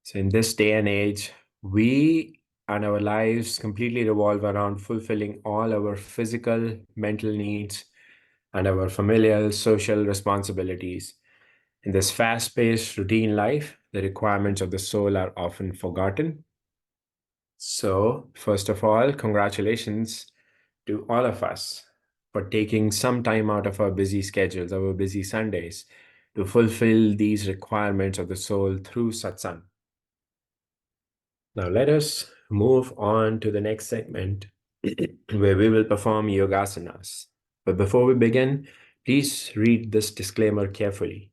So in this day and age, we and our lives completely revolve around fulfilling all our physical, mental needs, and our familial, social responsibilities. In this fast paced routine life, the requirements of the soul are often forgotten. So, first of all, congratulations to all of us for taking some time out of our busy schedules, our busy Sundays, to fulfill these requirements of the soul through Satsang. Now, let us move on to the next segment where we will perform Yogasanas. But before we begin, please read this disclaimer carefully.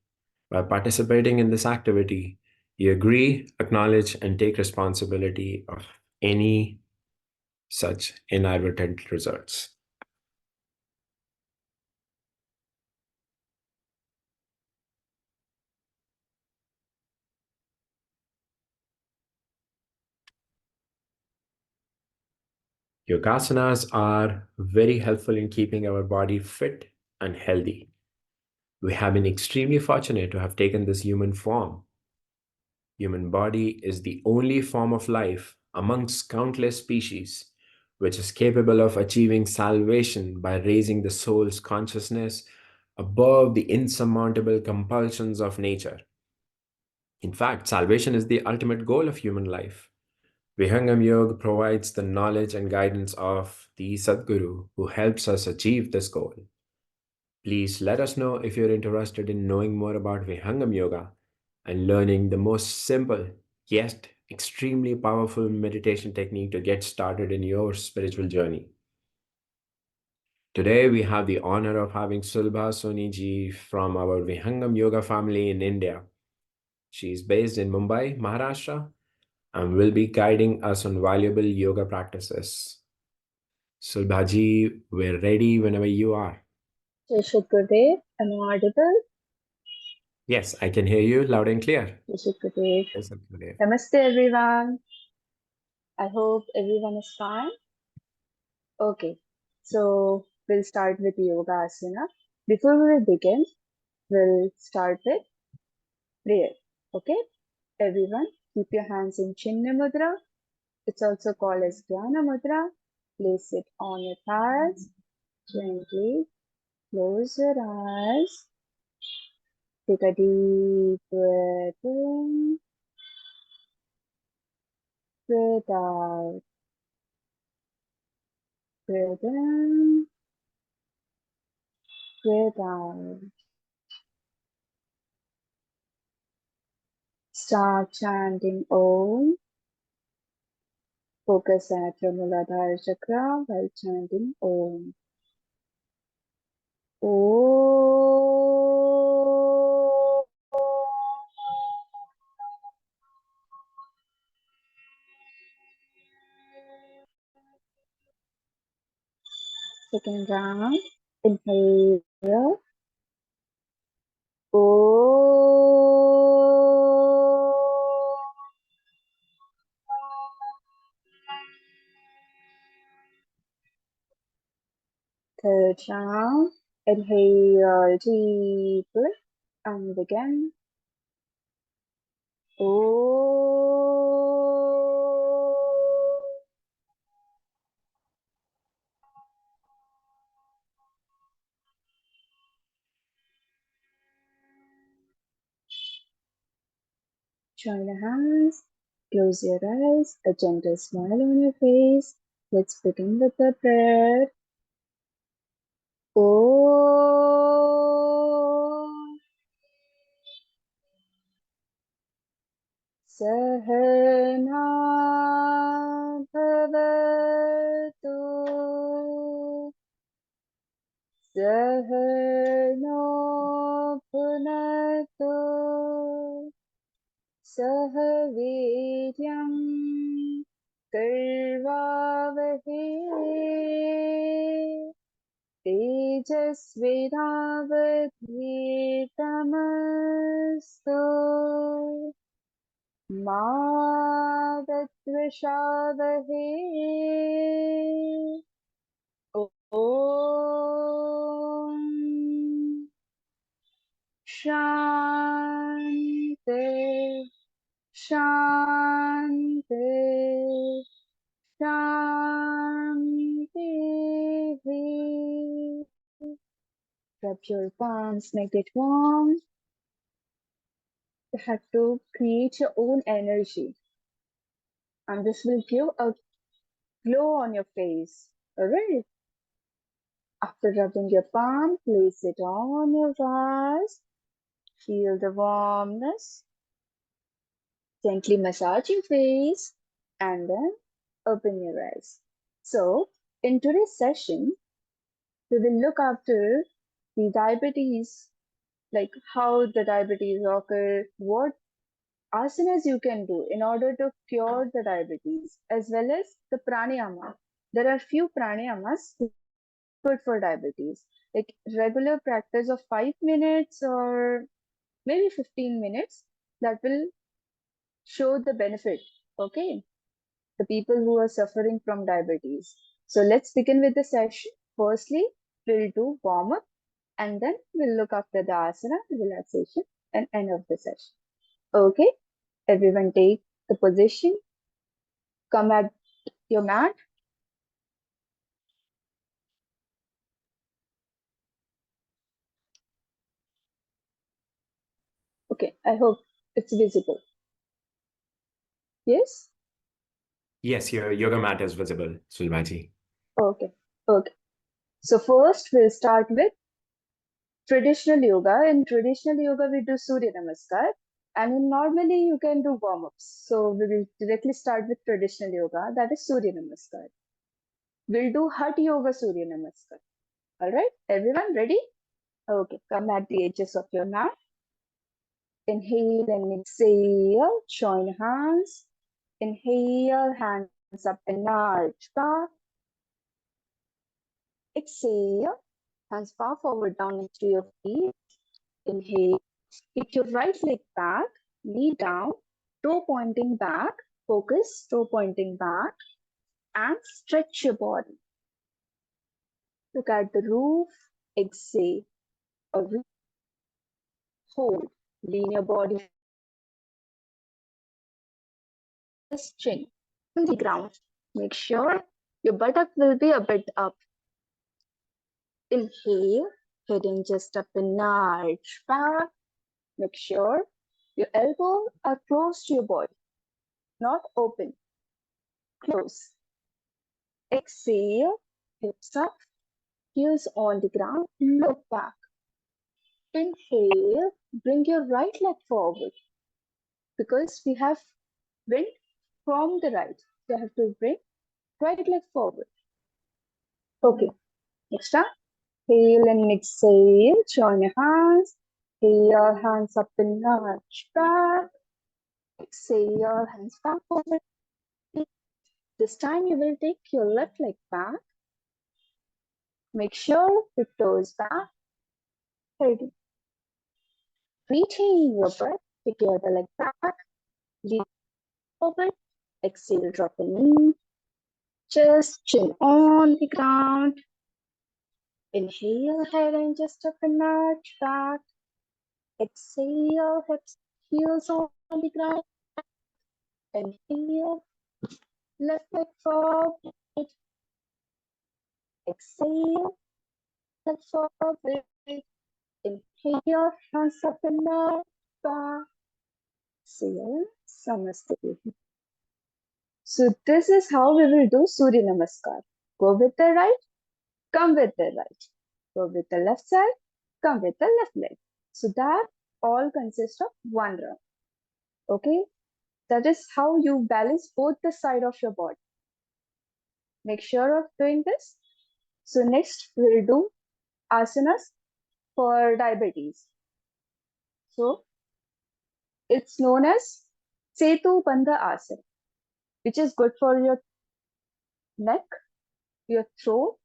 By participating in this activity, you agree, acknowledge, and take responsibility of any such inadvertent results. Yogasanas are very helpful in keeping our body fit and healthy. We have been extremely fortunate to have taken this human form. Human body is the only form of life amongst countless species which is capable of achieving salvation by raising the soul's consciousness above the insurmountable compulsions of nature. In fact, salvation is the ultimate goal of human life. Vihangam Yoga provides the knowledge and guidance of the Sadguru who helps us achieve this goal. Please let us know if you're interested in knowing more about Vihangam Yoga and learning the most simple yet extremely powerful meditation technique to get started in your spiritual journey. Today, we have the honor of having Sulbha Soni ji from our Vihangam Yoga family in India. She is based in Mumbai, Maharashtra, and will be guiding us on valuable yoga practices. Sulbha ji, we're ready whenever you are. Sadgurudeo, am I audible? Yes, I can hear you loud and clear. Sadgurudeo. Yes, Sadgurudeo. Namaste everyone. I hope everyone is fine. Okay, so we'll start with yoga asana. Before we begin, we'll start with prayer. Okay, everyone, keep your hands in Chinna Mudra. It's also called as Jnana Mudra. Place it on your thighs. Gently close your eyes. Take a deep breath in. Breathe out. Breathe in. Breathe out. Start chanting Om. Focus at your Muladhara chakra while chanting Om. Om. Second round. Inhale. Om. Third round. Inhale deeply and again. Om. Join the hands, close your eyes, a gentle smile on your face. Let's begin with the prayer. Om Sahana Bhavatu Sahano Punatu Sahaviryam Karvavahe Tejasvinavadhitamastu Ma Tattvishavahe Om Shanti Shanti, Shanti. Rub your palms, make it warm. You have to create your own energy, and this will give a glow on your face. Alright. After rubbing your palm, place it on your eyes. Feel the warmness. Gently massage your face and then open your eyes. So, in today's session, we will look after the diabetes, like how the diabetes occur, what asanas you can do in order to cure the diabetes, as well as the pranayama. There are few pranayamas good for diabetes, like regular practice of 5 minutes or maybe 15 minutes that will show the benefit. Okay, the people who are suffering from diabetes. So let's begin with the session. Firstly, we'll do warm up and then we'll look after the asana, relaxation, and end of the session. Okay, everyone take the position, come at your mat. Okay, I hope it's visible. Yes? Yes, your yoga mat is visible, Sulmaji. Okay, okay. So first we'll start with traditional yoga. In traditional yoga, we do Surya Namaskar. And in normally you can do warm-ups. So we will directly start with traditional yoga, that is Surya Namaskar. We'll do Hatha Yoga Surya Namaskar. Alright, everyone ready? Okay, come at the edges of your mat. Inhale and exhale, join hands. Inhale, hands up and arch back. Exhale, hands far forward down into your feet. Inhale, kick your right leg back, knee down, toe pointing back, focus, toe pointing back, and stretch your body. Look at the roof, exhale, or hold, lean your body, chin on the ground. Make sure your buttock will be a bit up. Inhale, heading just up and arch back. Make sure your elbows are close to your body, not open, close. Exhale, hips up, heels on the ground, look back. Inhale, bring your right leg forward because we have wind from the right. You have to bring right leg forward. Okay, next time. Inhale and exhale, join your hands. Inhale, hands up and arch back. Exhale, hands back forward. This time you will take your left leg back. Make sure the toes back. Ready. Retain your breath. Take your other leg back. Lean forward. Exhale, drop the knee. Just chin on the ground. Inhale, head and just up and arch back. Exhale, hips, heels on the ground. Inhale, left leg forward. Exhale, left forward. Inhale, hands up and arch back. Exhale, Namaste. So this is how we will do Surya Namaskar. Go with the right, come with the right. Go with the left side, come with the left leg. So that all consists of one round. Okay? That is how you balance both the side of your body. Make sure of doing this. So next we'll do asanas for diabetes. So it's known as Setu Bandha Asana, which is good for your neck, your throat,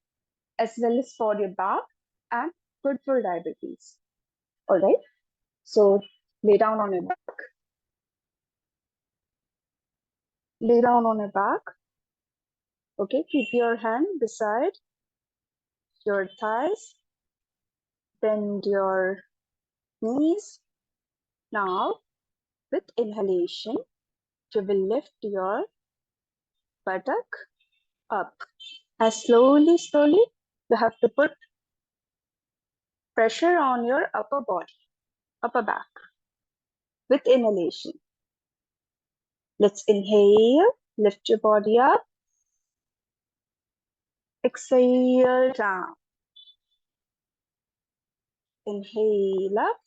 as well as for your back and good for diabetes. All right. So lay down on your back. Lay down on your back. Okay. Keep your hand beside your thighs. Bend your knees. Now with inhalation, You will lift your buttock up. As slowly, you have to put pressure on your upper body, upper back with inhalation. Let's inhale, lift your body up. Exhale down. Inhale up.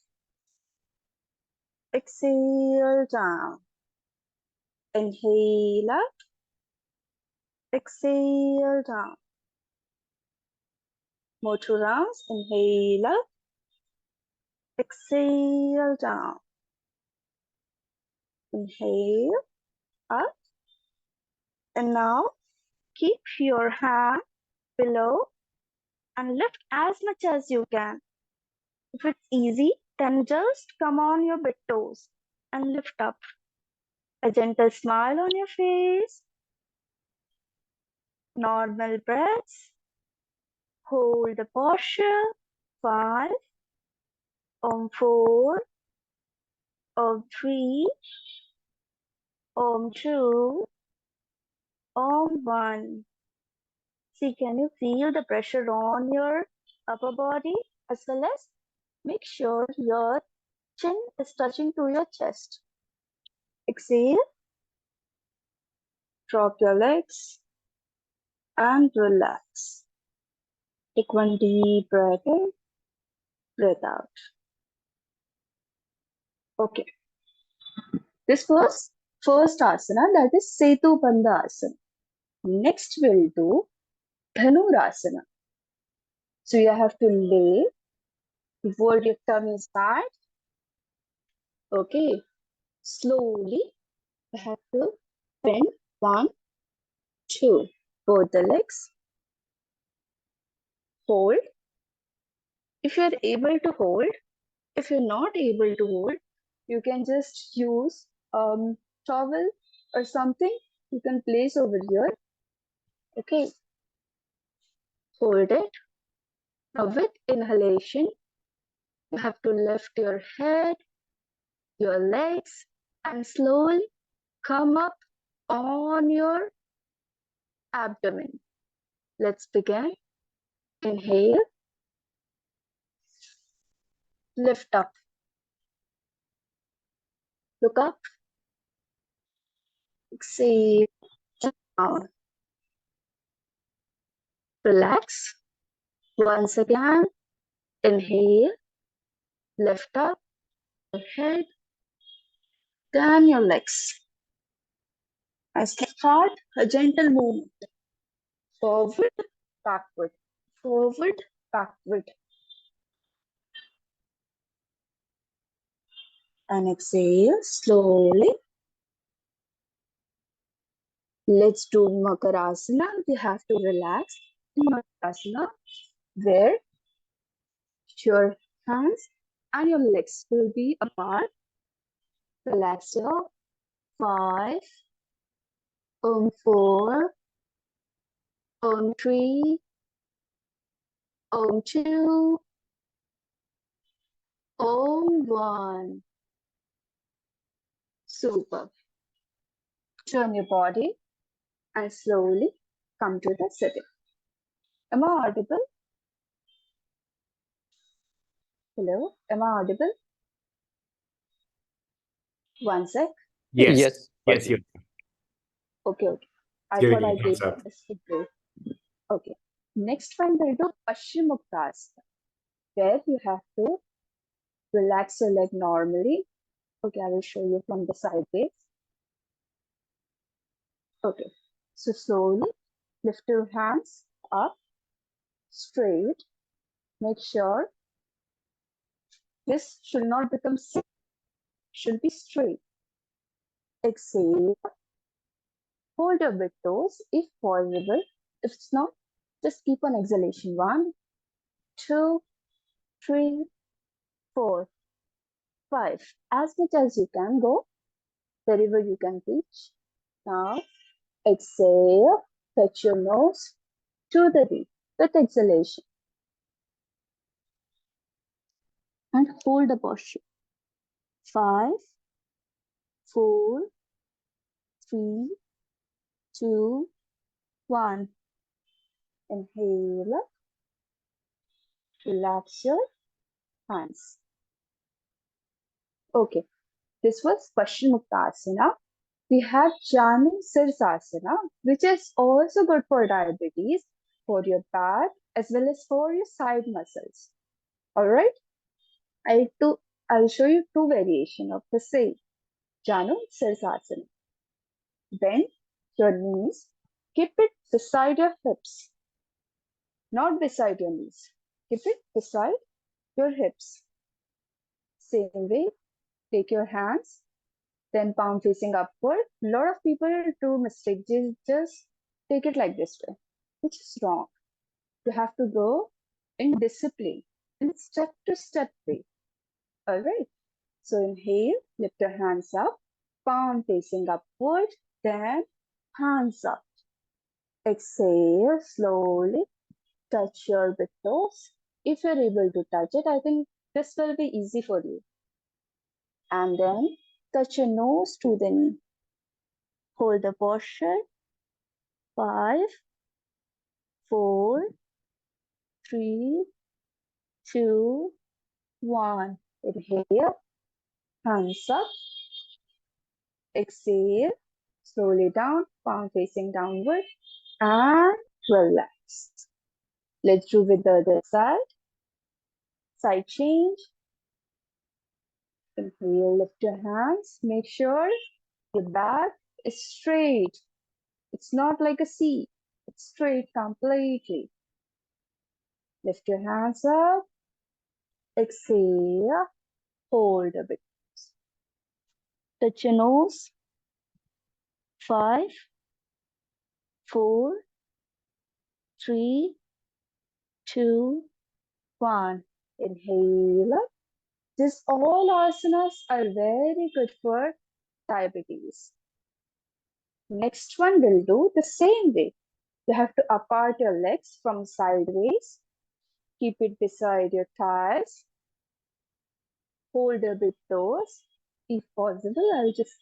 Exhale down. Inhale up. Exhale down. More 2 rounds. Inhale up. Exhale down. Inhale up. And now keep your hand below and lift as much as you can. If it's easy, then just come on your big toes and lift up. A gentle smile on your face. Normal breaths. Hold the posture. 5, 4, 3, 2, 1. See, can you feel the pressure on your upper body as well as make sure your chin is touching to your chest. Exhale. Drop your legs and relax. Take one deep breath in, breath out. Okay. This was first asana, that is Setu Bandha asana. Next we'll do Dhanurasana. So you have to lay, fold your tummy side. Okay. Slowly, you have to bend 1, 2. Both the legs. Hold. If you are able to hold, if you're not able to hold, you can just use towel or something you can place over here. Okay. Hold it. Now with inhalation, you have to lift your head, your legs, and slowly come up on your abdomen. Let's begin. Inhale. Lift up. Look up. Exhale. Down. Relax. Once again. Inhale. Lift up your head. Then your legs. As we start, a gentle movement. Forward, backward. Forward, backward. And exhale slowly. Let's do Makarasana. We have to relax in Makarasana, where your hands and your legs will be apart. Relax your 5, 4, 3, 2, 1. Super. Turn your body and slowly come to the sitting. Am I audible? Hello? Am I audible? One sec. Yes. Yes, Yes, Bhakti. you're Okay. I giving thought I me a gave thumbs up. this to you. Okay. Next one, we'll do Paschimottanasana, where you have to relax your leg normally. Okay, I will show you from the sideways. Okay. So slowly lift your hands up, straight. Make sure this should not become sick, should be straight. Exhale. Hold your big toes if possible. If it's not, just keep on exhalation. 1, 2, 3, 4, 5. As much as you can go, wherever you can reach. Now, exhale. Touch your nose to the rib with exhalation. And hold the posture. 5, 4, 3, 2, 1. Inhale. Relax your hands. Okay, this was Paschimottanasana. We have Janu Sirsasana, which is also good for diabetes, for your back, as well as for your side muscles. Alright, I'll show you two variations of the same. Janu Sirsasana. Bend your knees, keep it beside your hips, not beside your knees. Keep it beside your hips. Same way, take your hands, then palm facing upward. A lot of people do mistake. Just take it like this way, which is wrong. You have to go in discipline, in step-to-step way. All right. So inhale, lift your hands up, palm facing upward, then hands up. Exhale, slowly touch your big toes. If you're able to touch it, I think this will be easy for you. And then touch your nose to the knee. Hold the posture. 5, 4, 3, 2, 1. Inhale, hands up. Exhale, slowly down, palm facing downward, and relax. Let's do with the other side. Side change. Inhale, lift your hands. Make sure your back is straight. It's not like a C. It's straight completely. Lift your hands up. Exhale. Hold a bit. Touch your nose. 5, 4, 3, 2, 1. Inhale up. These all asanas are very good for diabetes. Next one will do the same way. You have to apart your legs from sideways. Keep it beside your thighs. Hold a bit toes. If possible, I'll just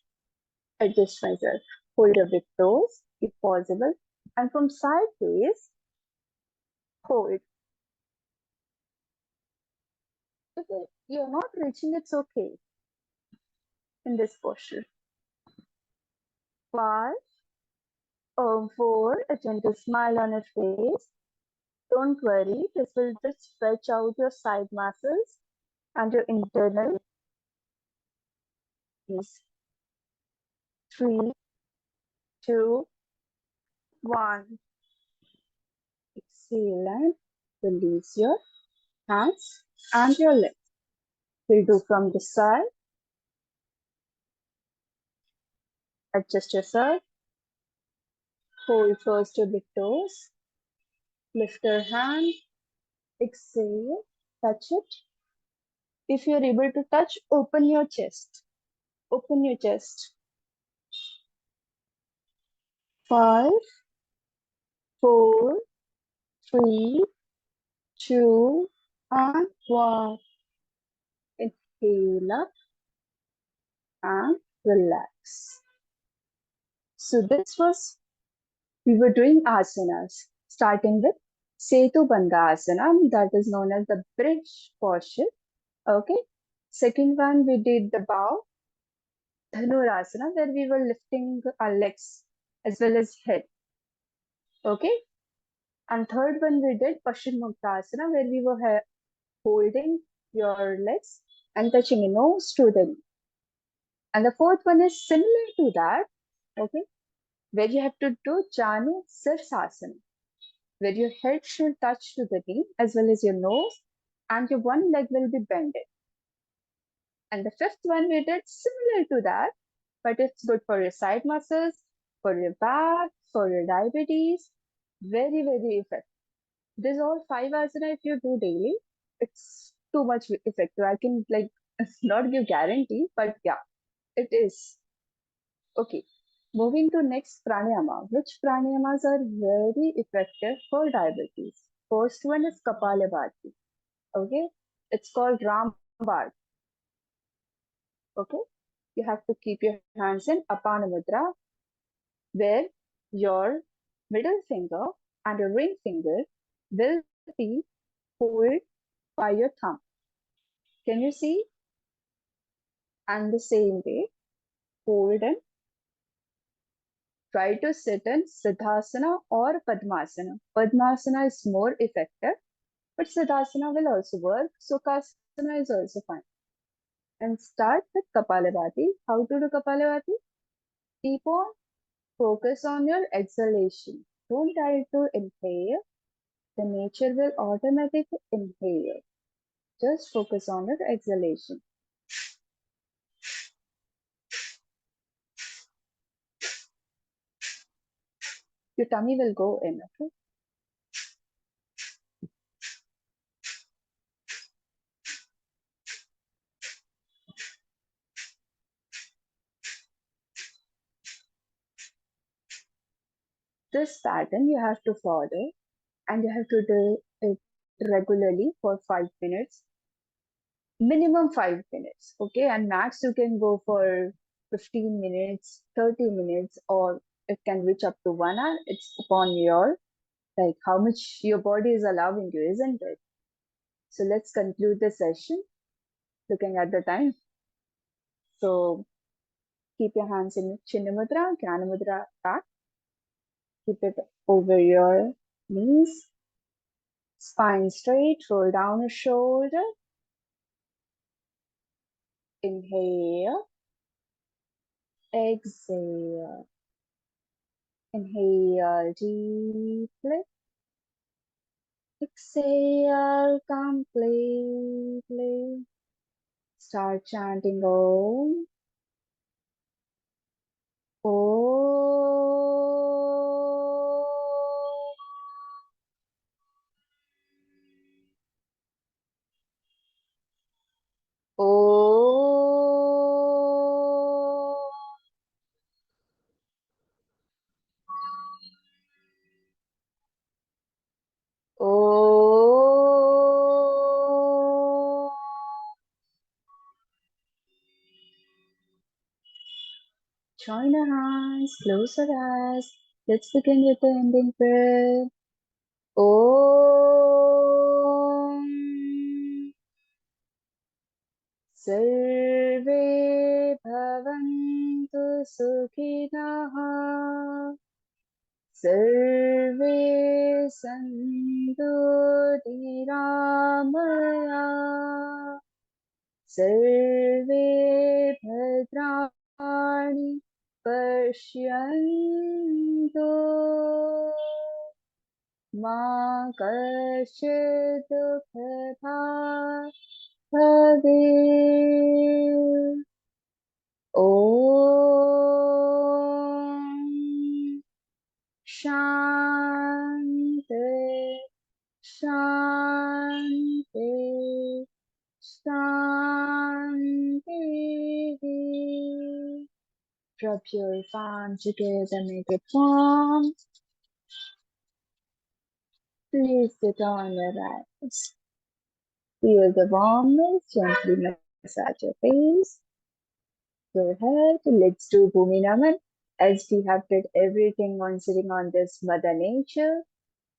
adjust myself. Hold a bit toes, if possible. And from sideways, hold. If you're not reaching, it's okay. In this posture. 5, 4, a gentle smile on your face. Don't worry, this will just stretch out your side muscles and your internal knees. 3, 2, 1. Exhale and release your hands and your legs. We'll do from this side. Adjust yourself. Hold first your big toes. Lift your hand. Exhale. Touch it. If you're able to touch, open your chest. Open your chest. 5, 4, 3, 2, and 1. Inhale up and relax. So this was, we were doing asanas, starting with Setu Bandha Asana, that is known as the bridge posture. Okay. Second one, we did the bow, Dhanurasana, where we were lifting our legs as well as head. Okay. And third one, we did Paschimottanasana, where we were holding your legs and touching your nose to the knee. And the fourth one is similar to that, okay, where you have to do Janu Sirsasana, where your head should touch to the knee as well as your nose, and your one leg will be bended. And the fifth one we did similar to that, but it's good for your side muscles, for your back, for your diabetes. Very, very effective. These all 5 asana if you do daily, it's too much effective. I can not give guarantee, but yeah, it is. Okay, moving to next pranayama. Which pranayamas are very effective for diabetes? First one is Kapalabhati. Okay, it's called Rambad. Okay, you have to keep your hands in Apana Mudra. where your middle finger and your ring finger will be pulled by your thumb. Can you see? And the same way, hold and try to sit in Siddhasana or Padmasana. Padmasana is more effective, but Siddhasana will also work. Sukhasana is also fine. And start with Kapalabhati. How to do Kapalabhati? Keep on focus on your exhalation. Don't try to inhale. The nature will automatically inhale. Just focus on your exhalation. Your tummy will go in, okay? This pattern you have to follow and you have to do it regularly for 5 minutes, minimum 5 minutes, okay? And max you can go for 15 minutes, 30 minutes, or it can reach up to 1 hour. It's upon your, like how much your body is allowing you, isn't it? So let's conclude the session looking at the time. So keep your hands in Chinna Mudra, Jnana Mudra back. Keep it over your knees. Spine straight, roll down your shoulder. Inhale. Exhale. Inhale deeply. Exhale completely. Start chanting Om. Join your hands, close your eyes. Let's begin with the ending prayer. Om Sarve Bhavantu Sukhinah Sarve Santu Niramaya Sarve Bhadrani Pashyantu Ma Kashid Dukha Bhavet. Om Shanti Shanti Shanti. Rub your palms together, make it warm. Place it on your eyes. Feel the warmness, gently massage your face, your head. Let's do Bhumi Naman as we have did everything on sitting on this Mother Nature,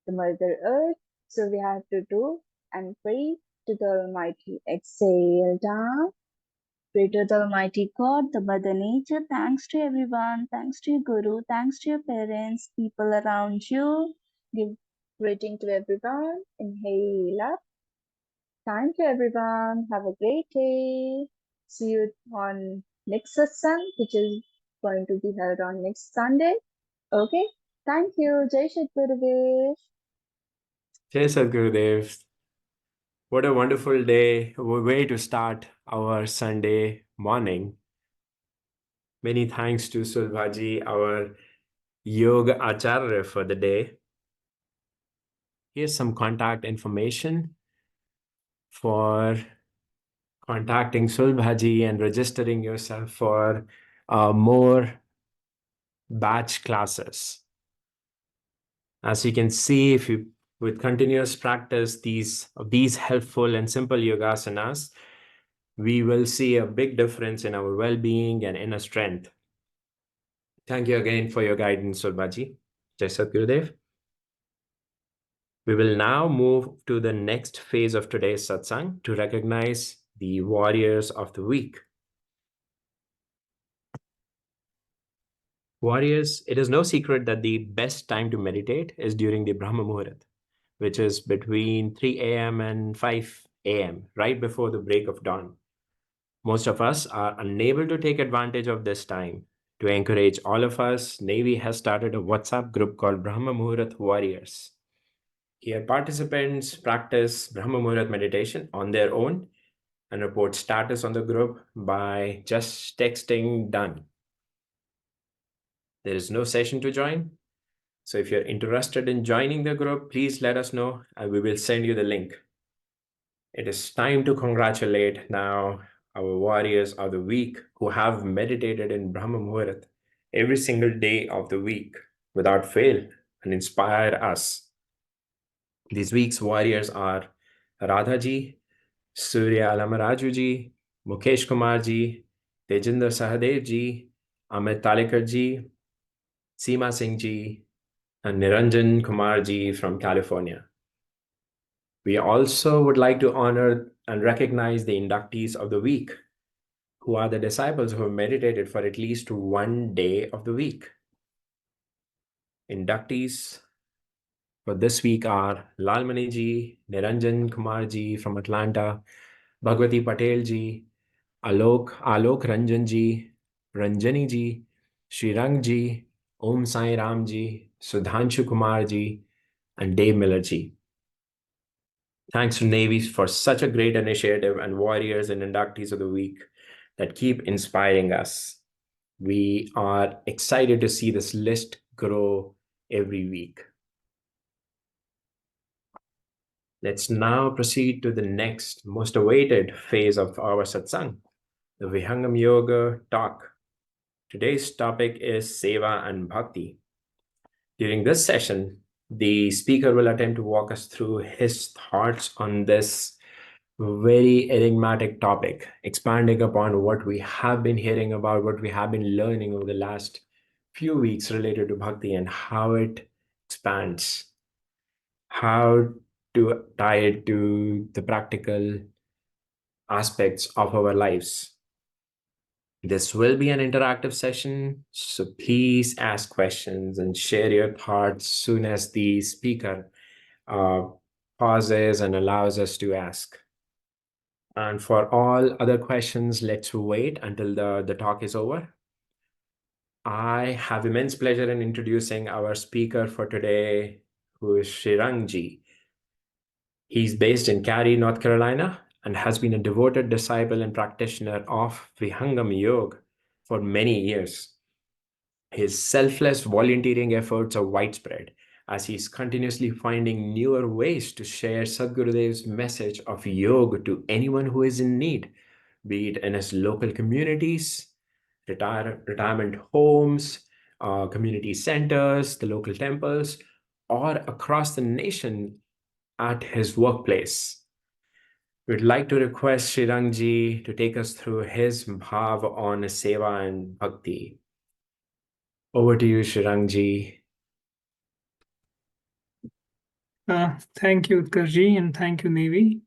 the Mother Earth. So we have to do and pray to the Almighty. Exhale down. Pray to the Almighty God, the Mother Nature. Thanks to everyone. Thanks to your Guru. Thanks to your parents, people around you. Give greeting to everyone. Inhale up. Thank you, everyone. Have a great day. See you on next satsang, which is going to be held on next Sunday. Okay. Thank you. Jai Sadgurudeo. Jai Sadgurudeo. What a wonderful day, a way to start our Sunday morning. Many thanks to Sulbhaji, our yoga acharya for the day. Here's some contact information for contacting Sulbhaji and registering yourself for more batch classes. As you can see, if you with continuous practice these helpful and simple yogasanas, we will see a big difference in our well-being and inner strength. Thank you again for your guidance, Surbaji. Jai Sadgurudev. We will now move to the next phase of today's satsang to recognize the warriors of the week. Warriors, it is no secret that the best time to meditate is during the Brahma Muhurat, which is between 3 a.m. and 5 a.m., right before the break of dawn. Most of us are unable to take advantage of this time. To encourage all of us, NAIVY has started a WhatsApp group called Brahma Muhurat Warriors. Here, participants practice Brahma Muhurat meditation on their own and report status on the group by just texting done. There is no session to join. So if you're interested in joining the group, please let us know and we will send you the link. It is time to congratulate now our warriors of the week who have meditated in Brahma Muhurat every single day of the week without fail and inspire us. These week's warriors are Radhaji, Surya Alamaraju ji, Mukesh Kumar ji, Tejinder Sahadev ji, Amit Talekar ji, Seema Singh ji, and Niranjan Kumar ji from California. We also would like to honor and recognize the inductees of the week, who are the disciples who have meditated for at least one day of the week. Inductees for this week are Lalmani ji, Niranjan Kumar ji from Atlanta, Bhagwati Patel ji, Alok Ranjan ji, Ranjani ji, Srirang ji, Om Sai Ram ji, Sudhanshu Kumar ji, and Dave Miller ji. Thanks to NAIVY for such a great initiative and warriors and inductees of the week that keep inspiring us. We are excited to see this list grow every week. Let's now proceed to the next most awaited phase of our satsang, the Vihangam Yoga talk. Today's topic is Seva and Bhakti. During this session, the speaker will attempt to walk us through his thoughts on this very enigmatic topic, expanding upon what we have been hearing about, what we have been learning over the last few weeks related to Bhakti and how it expands, how to tie it to the practical aspects of our lives. This will be an interactive session, so please ask questions and share your thoughts soon as the speaker pauses and allows us to ask. And for all other questions, let's wait until the talk is over. I have immense pleasure in introducing our speaker for today, who is Shrirangji. He's based in Cary, North Carolina, and has been a devoted disciple and practitioner of Vihangam Yoga for many years. His selfless volunteering efforts are widespread as he's continuously finding newer ways to share Sadgurudeo's message of yoga to anyone who is in need, be it in his local communities, retirement homes, community centers, the local temples, or across the nation at his workplace. We'd like to request Shrirangji to take us through his bhav on Seva and Bhakti. Over to you, Shrirangji. Thank you, Utkarji, and thank you, NAIVY,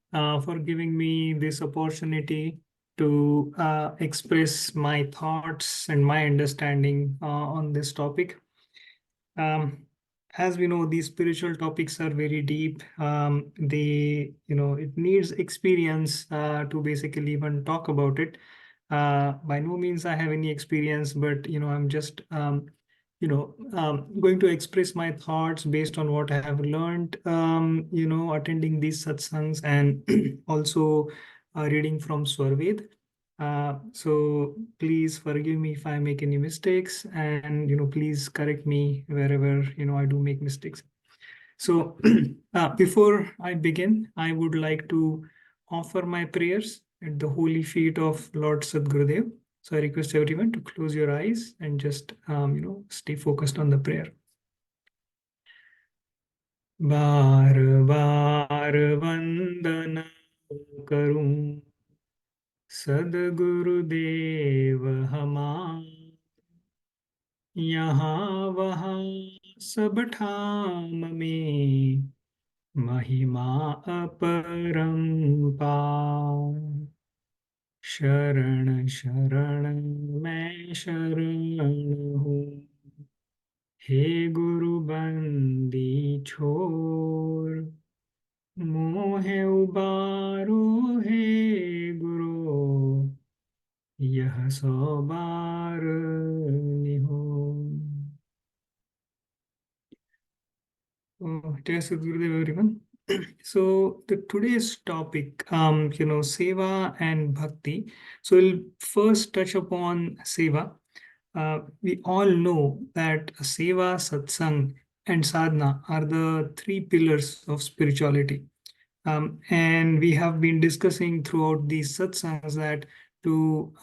for giving me this opportunity to express my thoughts and my understanding on this topic. As we know, these spiritual topics are very deep. It needs experience to basically even talk about it. By no means I have any experience, but I'm just going to express my thoughts based on what I have learned, attending these satsangs and also reading from Swarved. So please forgive me if I make any mistakes, and please correct me wherever I do make mistakes. So before I begin, I would like to offer my prayers at the holy feet of Lord Sadgurudeo. So I request everyone to close your eyes and just stay focused on the prayer. बार बार वंदना करूं सद्गुरुदेव हमार, यहाँ वहाँ सब ठाम में महिमा अपरंपार। शरण शरण मैं शरण हूँ, हे गुरु बंदी छोर। मोहे उबारो हे गुरु, यह सौ बार निहोर। Jai Sadgurudeo, everyone. So the today's topic, Seva and Bhakti. So we'll first touch upon Seva. We all know that Seva, Satsang, and Sadhana are the three pillars of spirituality. And we have been discussing throughout these satsangs that to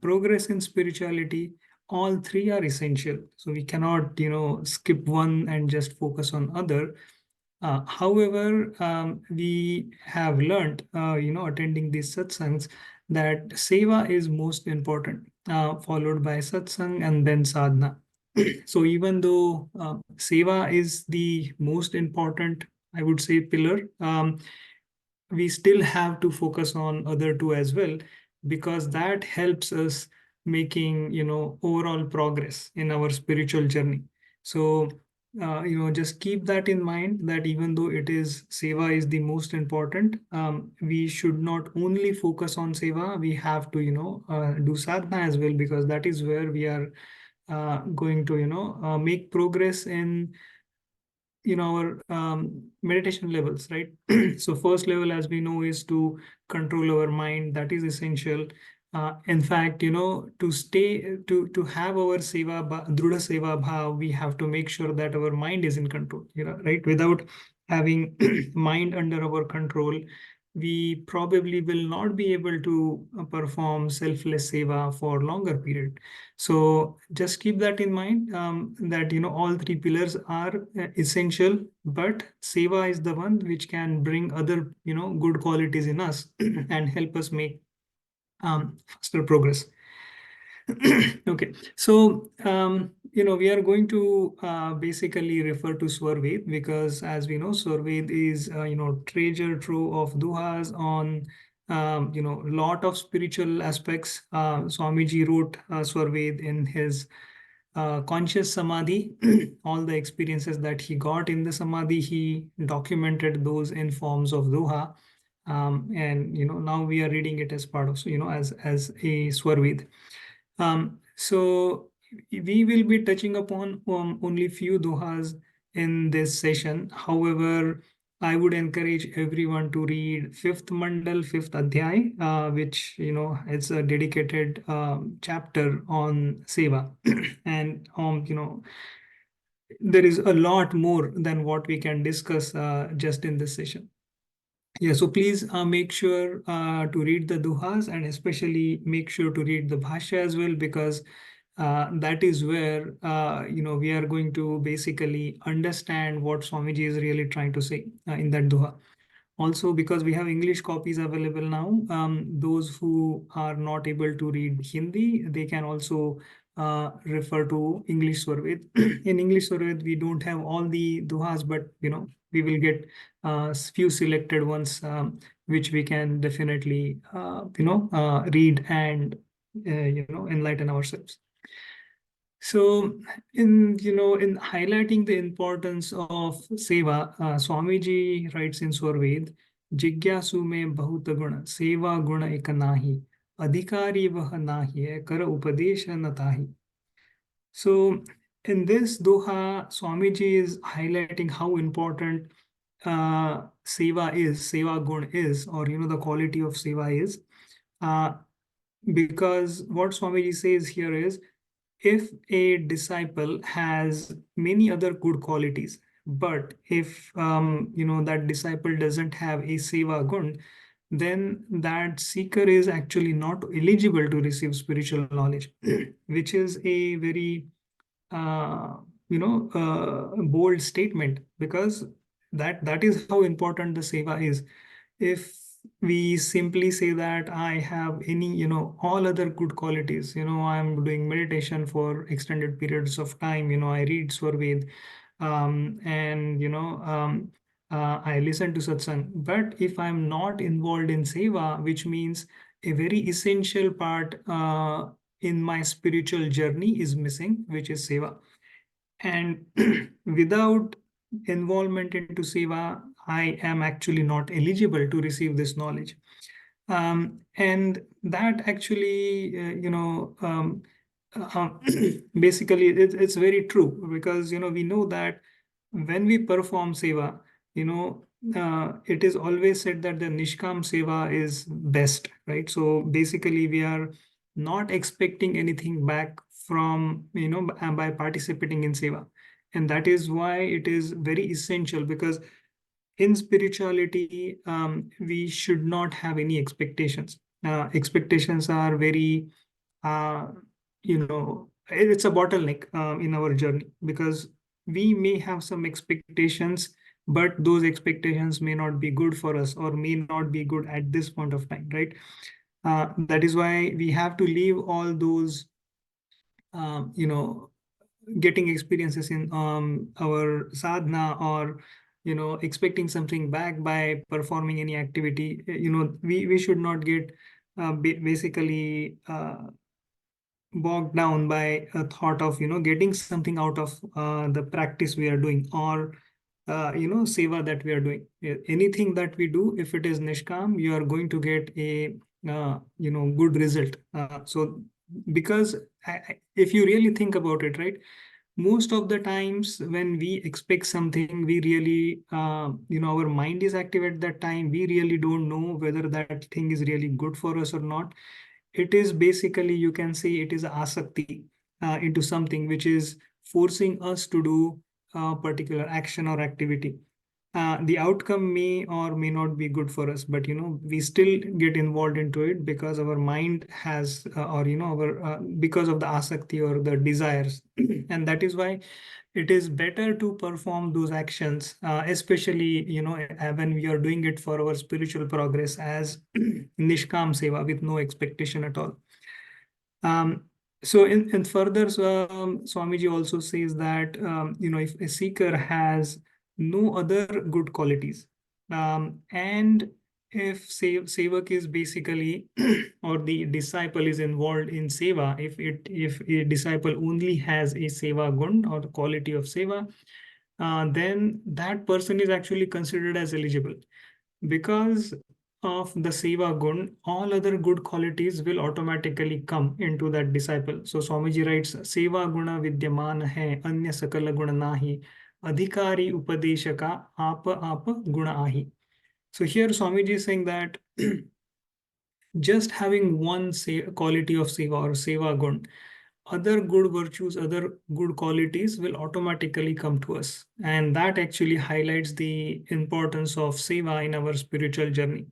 progress in spirituality, all three are essential. So we cannot, skip one and just focus on other. However, we have learned, attending these satsangs, that seva is most important, followed by satsang and then sadhana. So even though seva is the most important, I would say, pillar, we still have to focus on other two as well, because that helps us making overall progress in our spiritual journey. So just keep that in mind, that even though it is seva is the most important, we should not only focus on seva, we have to do sadhana as well, because that is where we are going to make progress in our meditation levels, right? So first level, as we know, is to control our mind. That is essential. In fact, to have our druda seva bhav, we have to make sure that our mind is in control, right? Without having mind under our control, we probably will not be able to perform selfless seva for longer period. So just keep that in mind, that all three pillars are essential, but seva is the one which can bring other good qualities in us and help us make faster progress. Okay, so we are going to basically refer to Swarved, because as we know, Swarved is treasure trove of duhas on lot of spiritual aspects. Swamiji wrote Swarved in his conscious samadhi. All the experiences that he got in the samadhi, he documented those in forms of duha. And now we are reading it as part of, as a Swarved. So we will be touching upon only few dohas in this session. However, I would encourage everyone to read fifth mandal, fifth adhyay, which it's a dedicated chapter on seva, and there is a lot more than what we can discuss just in this session. Yeah, so please make sure to read the duhas, and especially make sure to read the bhashya as well, because that is where we are going to basically understand what Swamiji is really trying to say in that duha. Also, because we have English copies available now, those who are not able to read Hindi, they can also refer to English Swarved. In English Swarved, we don't have all the duhas, but we will get few selected ones, which we can definitely read and enlighten ourselves. So in highlighting the importance of seva, Swamiji writes in Swarved, जिज्ञासु में बहुत गुण, सेवा गुण एक नाही, अधिकारी वह नाही है, कर उपदेश न ताही. So in this doha, Swamiji is highlighting how important seva gun is, or the quality of seva is, because what Swamiji says here is, if a disciple has many other good qualities, but if that disciple doesn't have a seva gun, then that seeker is actually not eligible to receive spiritual knowledge, which is a very bold statement, because that is how important the seva is. If we simply say that I have any, all other good qualities. I'm doing meditation for extended periods of time. I read Swarved, and I listen to Satsang. But if I'm not involved in Seva, which means a very essential part in my spiritual journey is missing, which is Seva. And without involvement into Seva, I am actually not eligible to receive this knowledge. And that actually, basically, it's very true, because, we know that when we perform Seva, it is always said that the Nishkam Seva is best, right? So basically, we are not expecting anything back from, by participating in Seva. And that is why it is very essential, because in spirituality, we should not have any expectations. Expectations are very, it's a bottleneck in our journey, because we may have some expectations, but those expectations may not be good for us, or may not be good at this point of time, right? That is why we have to leave all those, getting experiences in our sadhana, or expecting something back by performing any activity. We should not get basically bogged down by a thought of getting something out of the practice we are doing, or seva that we are doing. Anything that we do, if it is nishkam, you are going to get a good result. So because if you really think about it, right, most of the times when we expect something, we really, our mind is active at that time. We really don't know whether that thing is really good for us or not. It is basically, you can say, it is asakti into something which is forcing us to do a particular action or activity. The outcome may or may not be good for us, but we still get involved into it because our mind has or our because of the asakti or the desires. And that is why it is better to perform those actions, especially when we are doing it for our spiritual progress, as nishkam seva, with no expectation at all. So in further, Swamiji also says that if a seeker has no other good qualities, and if sevak is basically or the disciple is involved in seva, if a disciple only has a seva gun or the quality of seva, then that person is actually considered as eligible, because of the seva gun. All other good qualities will automatically come into that disciple. So Swamiji writes, seva guna vidyaman hai, anya sakala guna nahi, adhikari upadeshaka apa guna ahi. So here Swamiji is saying that just having one quality of seva or seva gun, other good virtues, other good qualities will automatically come to us. And that actually highlights the importance of seva in our spiritual journey.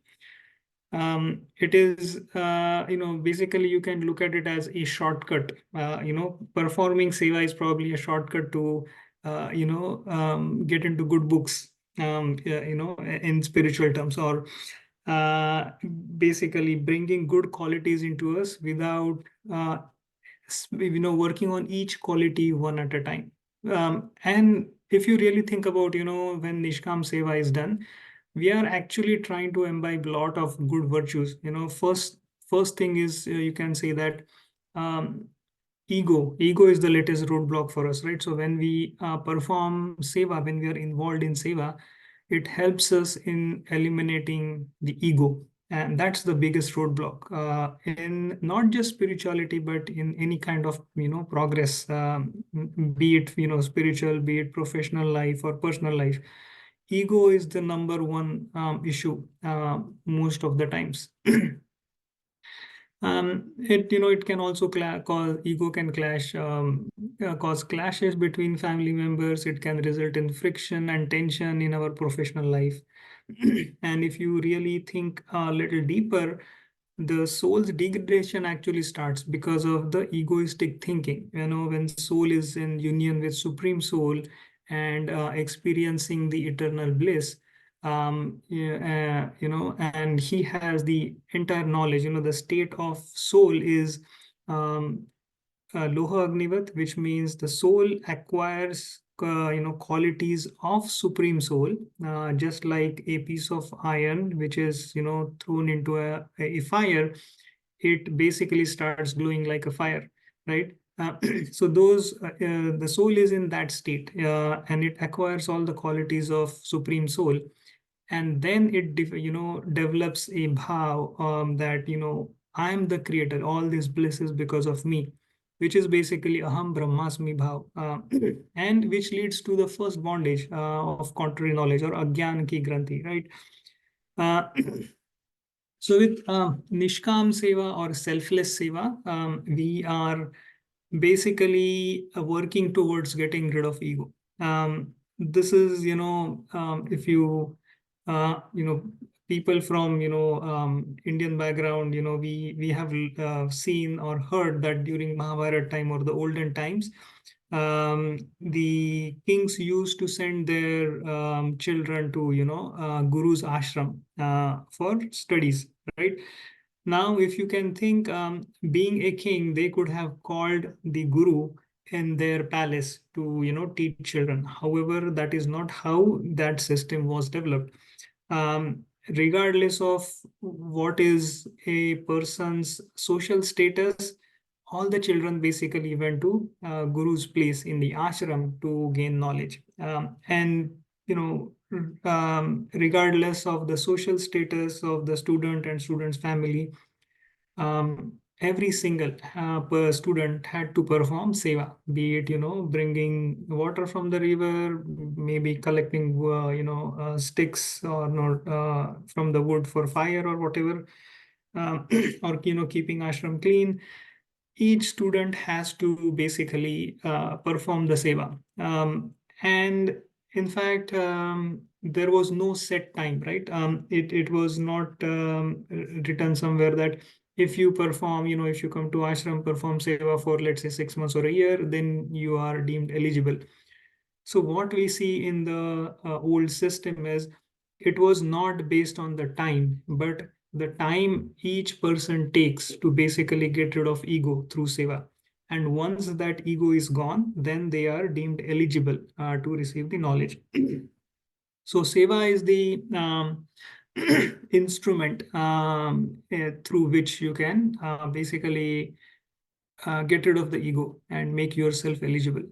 It is, basically you can look at it as a shortcut. Performing seva is probably a shortcut to, get into good books, in spiritual terms, or basically bringing good qualities into us without, working on each quality one at a time. And if you really think about, when Nishkam Seva is done, we are actually trying to imbibe a lot of good virtues. First thing is, you can say that ego is the latest roadblock for us, right? So when we perform Seva, when we are involved in Seva, it helps us in eliminating the ego. And that's the biggest roadblock in not just spirituality, but in any kind of progress, be it spiritual, be it professional life or personal life. Ego is the number one issue most of the times. It can also cause ego can cause clashes between family members. It can result in friction and tension in our professional life. And if you really think a little deeper, the soul's degradation actually starts because of the egoistic thinking. When soul is in union with Supreme Soul and experiencing the eternal bliss, and he has the entire knowledge. The state of soul is Loha Agnivat, which means the soul acquires qualities of supreme soul, just like a piece of iron which is thrown into a fire. It basically starts glowing like a fire, right? So the soul is in that state, and it acquires all the qualities of supreme soul, and then it develops a bhav, that I'm the creator, all this bliss is because of me, which is basically aham brahmasmi bhav, and which leads to the first bondage of contrary knowledge, or agyan ki granthi, right? uh, so with nishkam seva or selfless seva, we are basically working towards getting rid of ego. This is if people from Indian background, we have seen or heard that during Mahabharata time or the olden times, the kings used to send their children to guru's ashram for studies, right? Now, if you can think, being a king, they could have called the guru in their palace to teach children. However, that is not how that system was developed. Regardless of what is a person's social status, all the children basically went to guru's place in the ashram to gain knowledge. And regardless of the social status of the student and student's family, every single per student had to perform seva, be it bringing water from the river, maybe collecting sticks or not from the wood for fire or whatever, or keeping ashram clean. Each student has to basically perform the seva, and in fact, there was no set time, right? It was not written somewhere that if you perform, if you come to ashram, perform seva for, let's say, 6 months or a year, then you are deemed eligible. So what we see in the old system is, it was not based on the time, but the time each person takes to basically get rid of ego through seva. And once that ego is gone, then they are deemed eligible to receive the knowledge. So seva is the instrument through which you can basically get rid of the ego and make yourself eligible.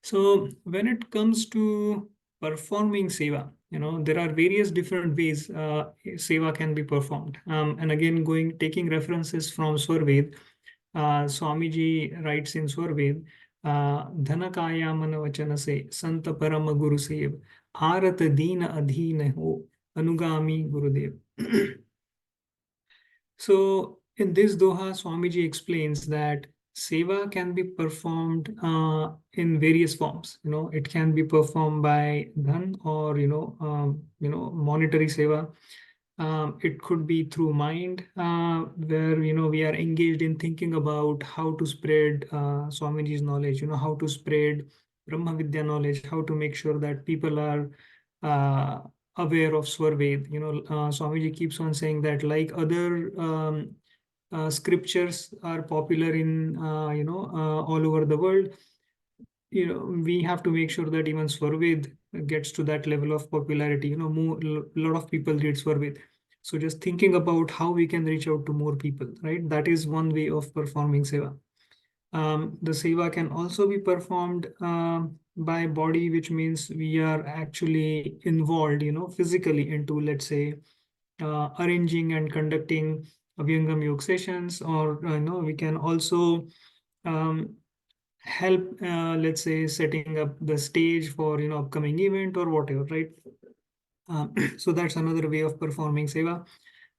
So when it comes to performing seva, there are various different ways seva can be performed. And again, taking references from Swarved, Swamiji writes in Swarved, Dhanakaya manavachana se santa parama guru sev arat deena adhina ho anugami gurudev. So in this doha, Swamiji explains that seva can be performed in various forms. It can be performed by dhan, or monetary seva. It could be through mind, where we are engaged in thinking about how to spread Swamiji's knowledge. How to spread Brahma Vidya knowledge, how to make sure that people are aware of Swarved. Swamiji keeps on saying that, like other scriptures are popular in all over the world, we have to make sure that even Swarved gets to that level of popularity. A lot of people read Swarved. So just thinking about how we can reach out to more people, right? That is one way of performing seva. The seva can also be performed by body, which means we are actually involved, physically into, let's say, arranging and conducting Vihangam Yoga sessions, or we can also help, let's say, setting up the stage for upcoming event or whatever, right? So that's another way of performing seva.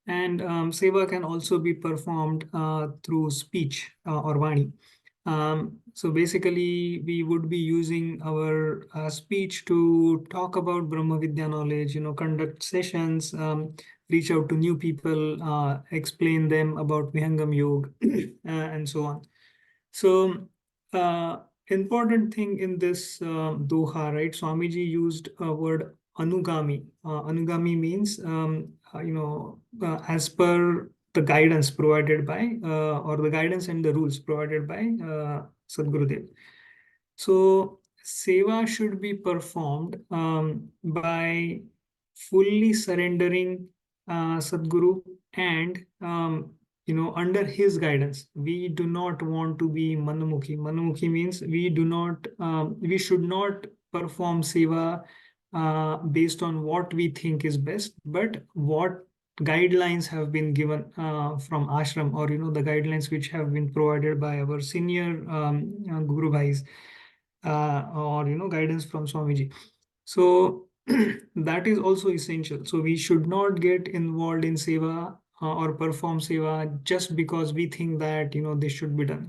And seva can also be performed through speech or vani. So basically, we would be using our speech to talk about Brahma Vidya knowledge, conduct sessions, reach out to new people, explain them about Vihangam Yoga, and so on. So important thing in this doha, right? Swamiji used a word anugami. Anugami means as per the guidance provided by or the guidance and the rules provided by Sadgurudeo. So seva should be performed by fully surrendering Sadguru and under his guidance. We do not want to be manamukhi. Manamukhi means we should not perform seva based on what we think is best, but what guidelines have been given from ashram, or the guidelines which have been provided by our senior guru bhais, or guidance from Swamiji. So that is also essential. So we should not get involved in seva or perform seva just because we think that this should be done.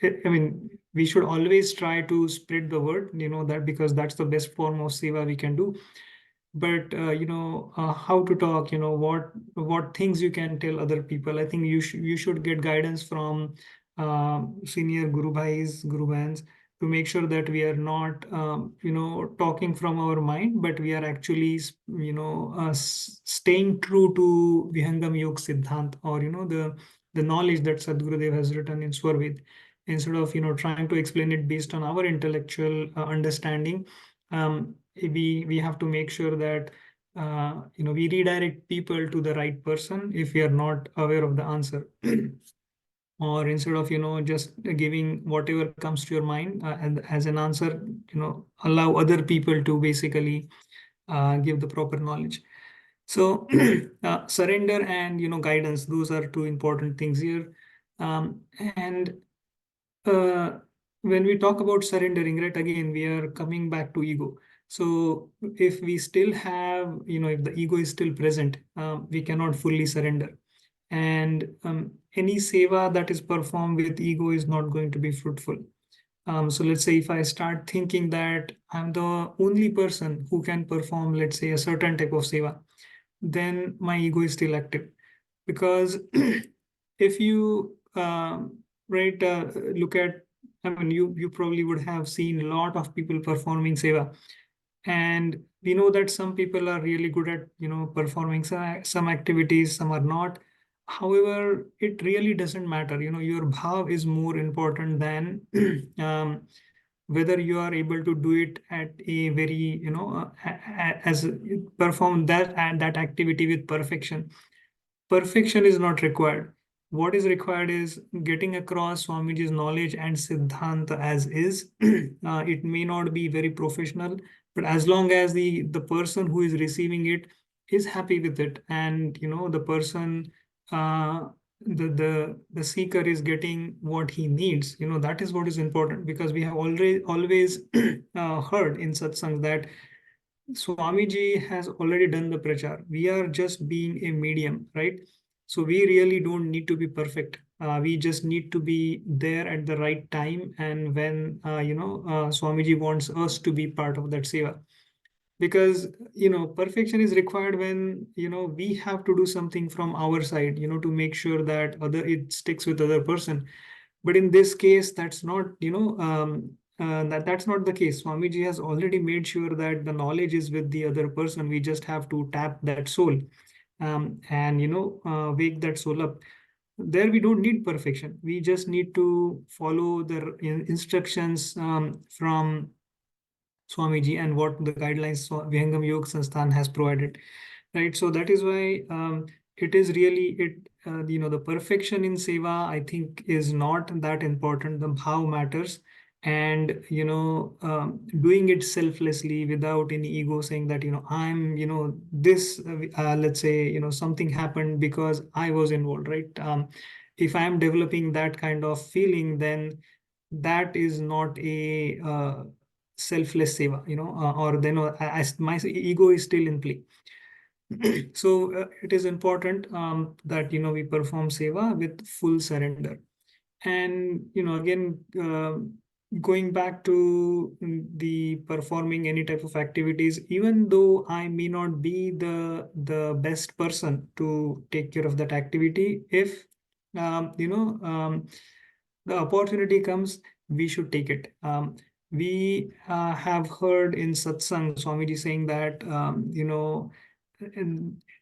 If I mean, we should always try to spread the word, that because that's the best form of seva we can do. But how to talk, what things you can tell other people. I think you should get guidance from senior guru bhais, guru bans, to make sure that we are not talking from our mind, but we are actually staying true to Vihangam Yoga Siddhant, or the knowledge that Sadgurudeo has written in Swarved, instead of trying to explain it based on our intellectual understanding. We have to make sure that we redirect people to the right person if we are not aware of the answer. Or instead of just giving whatever comes to your mind and as an answer, allow other people to basically give the proper knowledge. So surrender and guidance, those are two important things here. And when we talk about surrendering, right, again we are coming back to ego. So if we still have, if the ego is still present, we cannot fully surrender. And any seva that is performed with ego is not going to be fruitful. So let's say if I start thinking that I'm the only person who can perform, let's say, a certain type of seva, then my ego is still active. Because if you look at, I mean, you probably would have seen a lot of people performing seva, and we know that some people are really good at performing some activities, some are not. However, it really doesn't matter. Your bhav is more important than whether you are able to do it at a very as perform that activity with perfection. Perfection is not required. What is required is getting across Swamiji's knowledge and Siddhanta as is. It may not be very professional, but as long as the person who is receiving it is happy with it, and the person, the seeker is getting what he needs, that is what is important. Because we have always heard in satsang that Swamiji has already done the prachar. We are just being a medium, right? So we really don't need to be perfect. We just need to be there at the right time, and when Swamiji wants us to be part of that seva. Because perfection is required when we have to do something from our side, to make sure that it sticks with other person. But in this case, that's not that's not the case. Swamiji has already made sure that the knowledge is with the other person. We just have to tap that soul, and wake that soul up. There we don't need perfection. We just need to follow the instructions from Swamiji and what the guidelines Vihangam Yoga Sansthan has provided, right? So that is why it is really the perfection in seva, I think, is not that important. The bhav matters, and doing it selflessly without any ego, saying that I'm this let's say something happened because I was involved, right? If I'm developing that kind of feeling, then that is not a selfless seva, or then my ego is still in play. So it is important that we perform seva with full surrender. And again, going back to the performing any type of activities, even though I may not be the best person to take care of that activity, if the opportunity comes, we should take it. we have heard in Satsang Swamiji saying that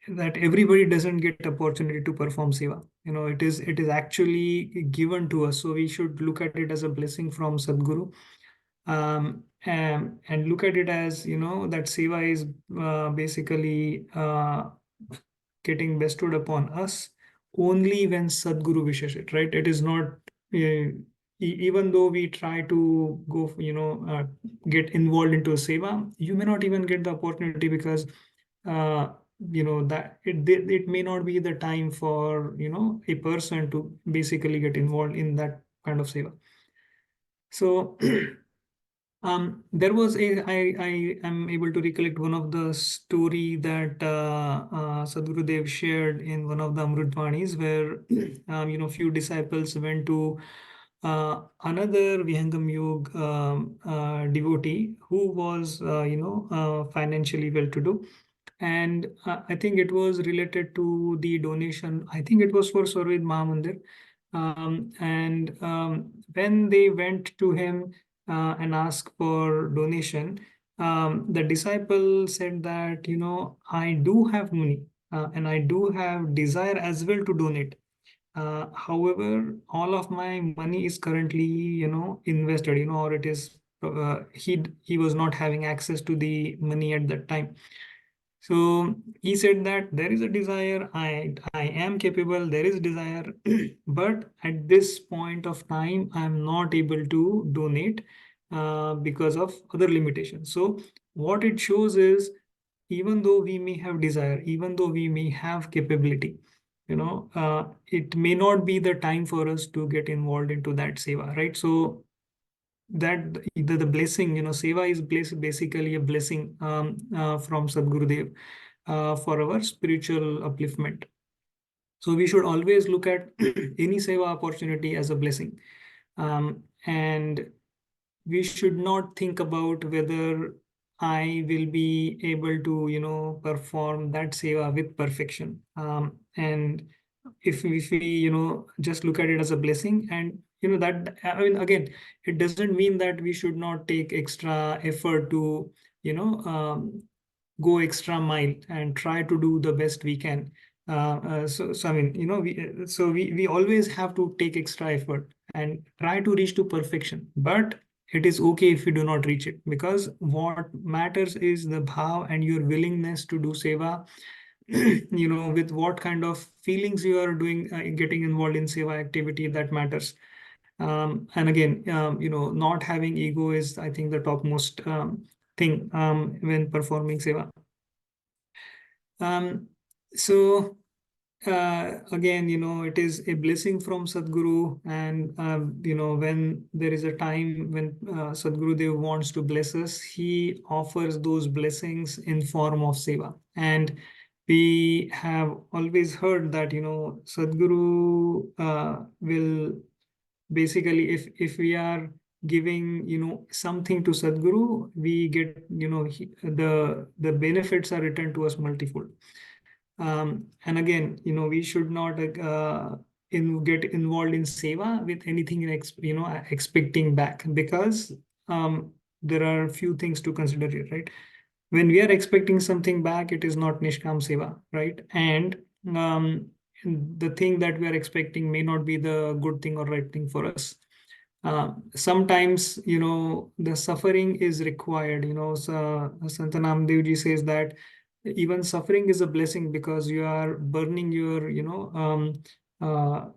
that everybody doesn't get opportunity to perform seva. It is actually given to us, so we should look at it as a blessing from Sadguru, and look at it as that seva is basically getting bestowed upon us only when Sadguru wishes it, right? It is not even though we try to go get involved into seva, you may not even get the opportunity because that it may not be the time for a person to basically get involved in that kind of seva. So there was I am able to recollect one of the story that Sadgurudev shared in one of the Amritvanis, where few disciples went to another Vihangam Yoga devotee who was financially well-to-do, and I think it was related to the donation. I think it was for Sarvid Mahamandir, and when they went to him and asked for donation, the disciple said that I do have money and I do have desire as well to donate. However, all of my money is currently invested, or it is he was not having access to the money at that time. So he said that there is a desire, I am capable, there is desire, but at this point of time, I am not able to donate because of other limitations. So what it shows is, even though we may have desire, even though we may have capability, it may not be the time for us to get involved into that seva, right? So that the blessing, seva is basically a blessing from Sadgurudev for our spiritual upliftment. So we should always look at any seva opportunity as a blessing, and we should not think about whether I will be able to perform that seva with perfection, and if we just look at it as a blessing, and that, I mean, again, it doesn't mean that we should not take extra effort to go extra mile and try to do the best we can. So I mean, we always have to take extra effort and try to reach to perfection, but it is okay if you do not reach it, because what matters is the bhav and your willingness to do seva, with what kind of feelings you are doing, getting involved in seva activity, that matters. And again, not having ego is, I think, the topmost thing when performing seva. So again, it is a blessing from Sadguru, and when there is a time when Sadgurudev wants to bless us, he offers those blessings in form of seva. And we have always heard that Sadguru will basically, if we are giving something to Sadguru, we get the benefits are returned to us multifold. And again, we should not get involved in seva with anything expecting back, because there are a few things to consider here, right? When we are expecting something back, it is not nishkam seva, right? And the thing that we are expecting may not be the good thing or right thing for us. Sometimes the suffering is required. So Sant Namdev ji says that even suffering is a blessing, because you are burning your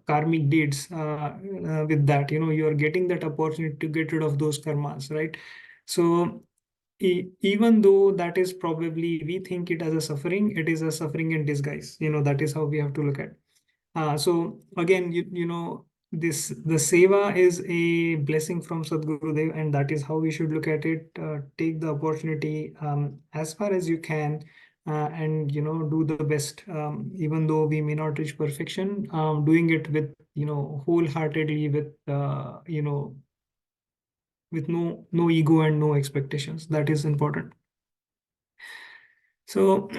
karmic deeds with that. You are getting that opportunity to get rid of those karmas, right? So even though that is probably, we think it as a suffering, it is a suffering in disguise. That is how we have to look at. So again, the seva is a blessing from Sadgurudev, and that is how we should look at it. Take the opportunity as far as you can, and do the best, even though we may not reach perfection. Doing it with wholeheartedly, with no ego and no expectations. That is important. So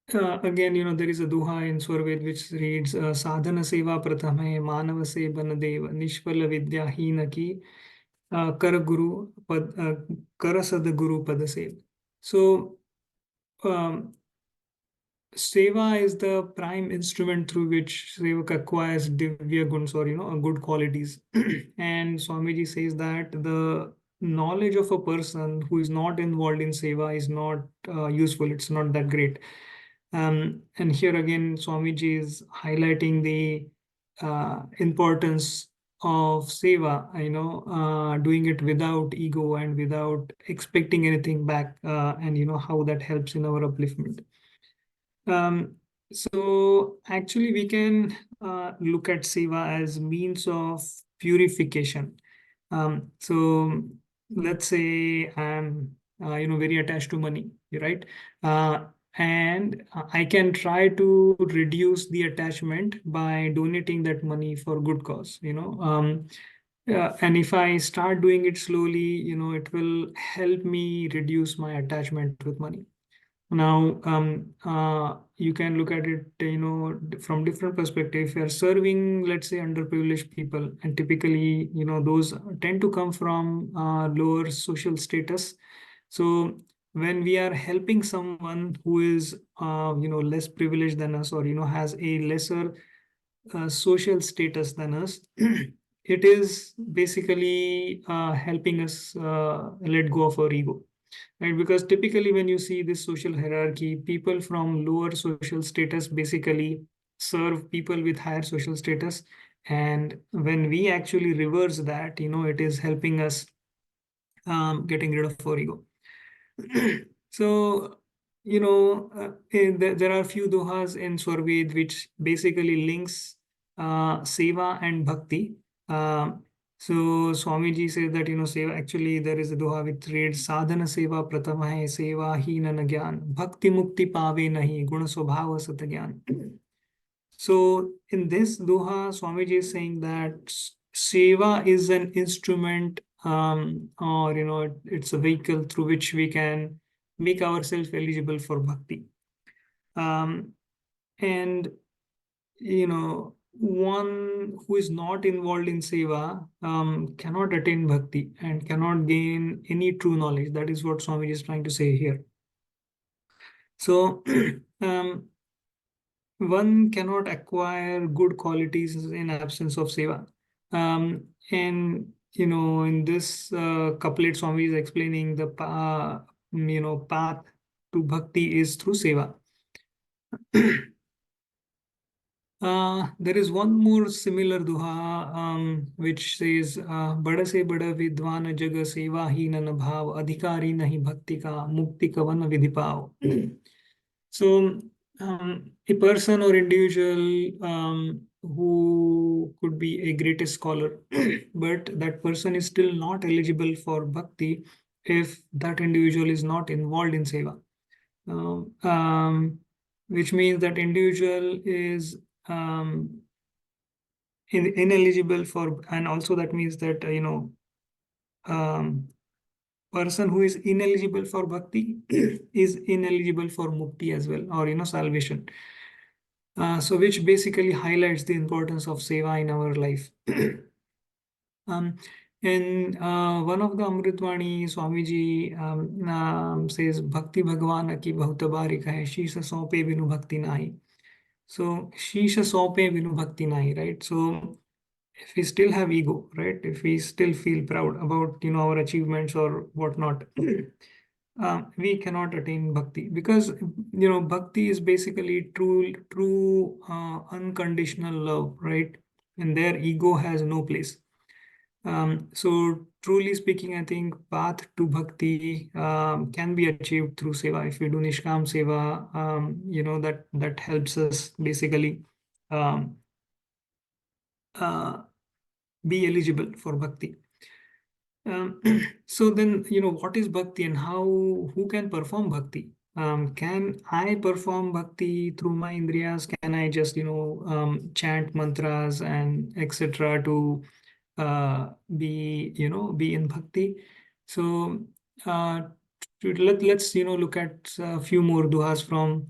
again, there is a duha in Swarved which reads sadhana seva prathame manava se banadeva nishpala vidya hinaki kar guru pad kara sadguru padase. So Seva is the prime instrument through which Sevak acquires divya guns, or good qualities. And Swamiji says that the knowledge of a person who is not involved in Seva is not useful. It's not that great. And here again, Swamiji is highlighting the importance of Seva, doing it without ego and without expecting anything back, and how that helps in our upliftment. So actually we can look at Seva as means of purification. So let's say I'm very attached to money, right? And I can try to reduce the attachment by donating that money for good cause, and if I start doing it slowly, it will help me reduce my attachment with money. Now, you can look at it, from different perspective. If you are serving, let's say, underprivileged people, and typically, those tend to come from lower social status. So when we are helping someone who is, less privileged than us, or has a lesser social status than us, it is basically helping us let go of our ego. Right, because typically when you see this social hierarchy, people from lower social status basically serve people with higher social status. And when we actually reverse that, it is helping us getting rid of our ego. So, there are a few dohas in Swarved which basically links Seva and Bhakti. So Swamiji says that, Seva, actually there is a doha which reads sadhana seva pratama hai seva hi nana gyan bhakti mukti pave nahi guna swabhava sat gyan. So in this doha, Swamiji is saying that Seva is an instrument, or it's a vehicle through which we can make ourselves eligible for bhakti. And one who is not involved in Seva cannot attain bhakti and cannot gain any true knowledge. That is what Swamiji is trying to say here. So one cannot acquire good qualities in absence of Seva. And in this couplet, Swami is explaining the path to bhakti is through Seva. There is one more similar duha which says bada se bada vidwan jaga seva hi nan bhav adhikari nahi bhakti ka mukti kavan vidhipav. So a person or individual who could be a greatest scholar, but that person is still not eligible for bhakti if that individual is not involved in seva. Which means that individual is ineligible for, and also that means that person who is ineligible for bhakti is ineligible for mukti as well, or salvation. So which basically highlights the importance of seva in our life. In one of the Amritvani, Swamiji says, Bhakti Bhagwan ki bahut barik hai, Shisha Saupe Vinu Bhakti Nahi. So, Shisha Saupe Vinu Bhakti Nahi, right? So, if we still have ego, right? If we still feel proud about, our achievements or whatnot, we cannot attain bhakti, because, bhakti is basically true unconditional love, right? And their ego has no place. So truly speaking, I think path to bhakti can be achieved through seva. If we do nishkam seva, that helps us basically be eligible for bhakti. So then, what is bhakti and who can perform bhakti? Can I perform bhakti through my indriyas? Can I just, chant mantras and etc. to be in bhakti? So let's look at a few more duhas from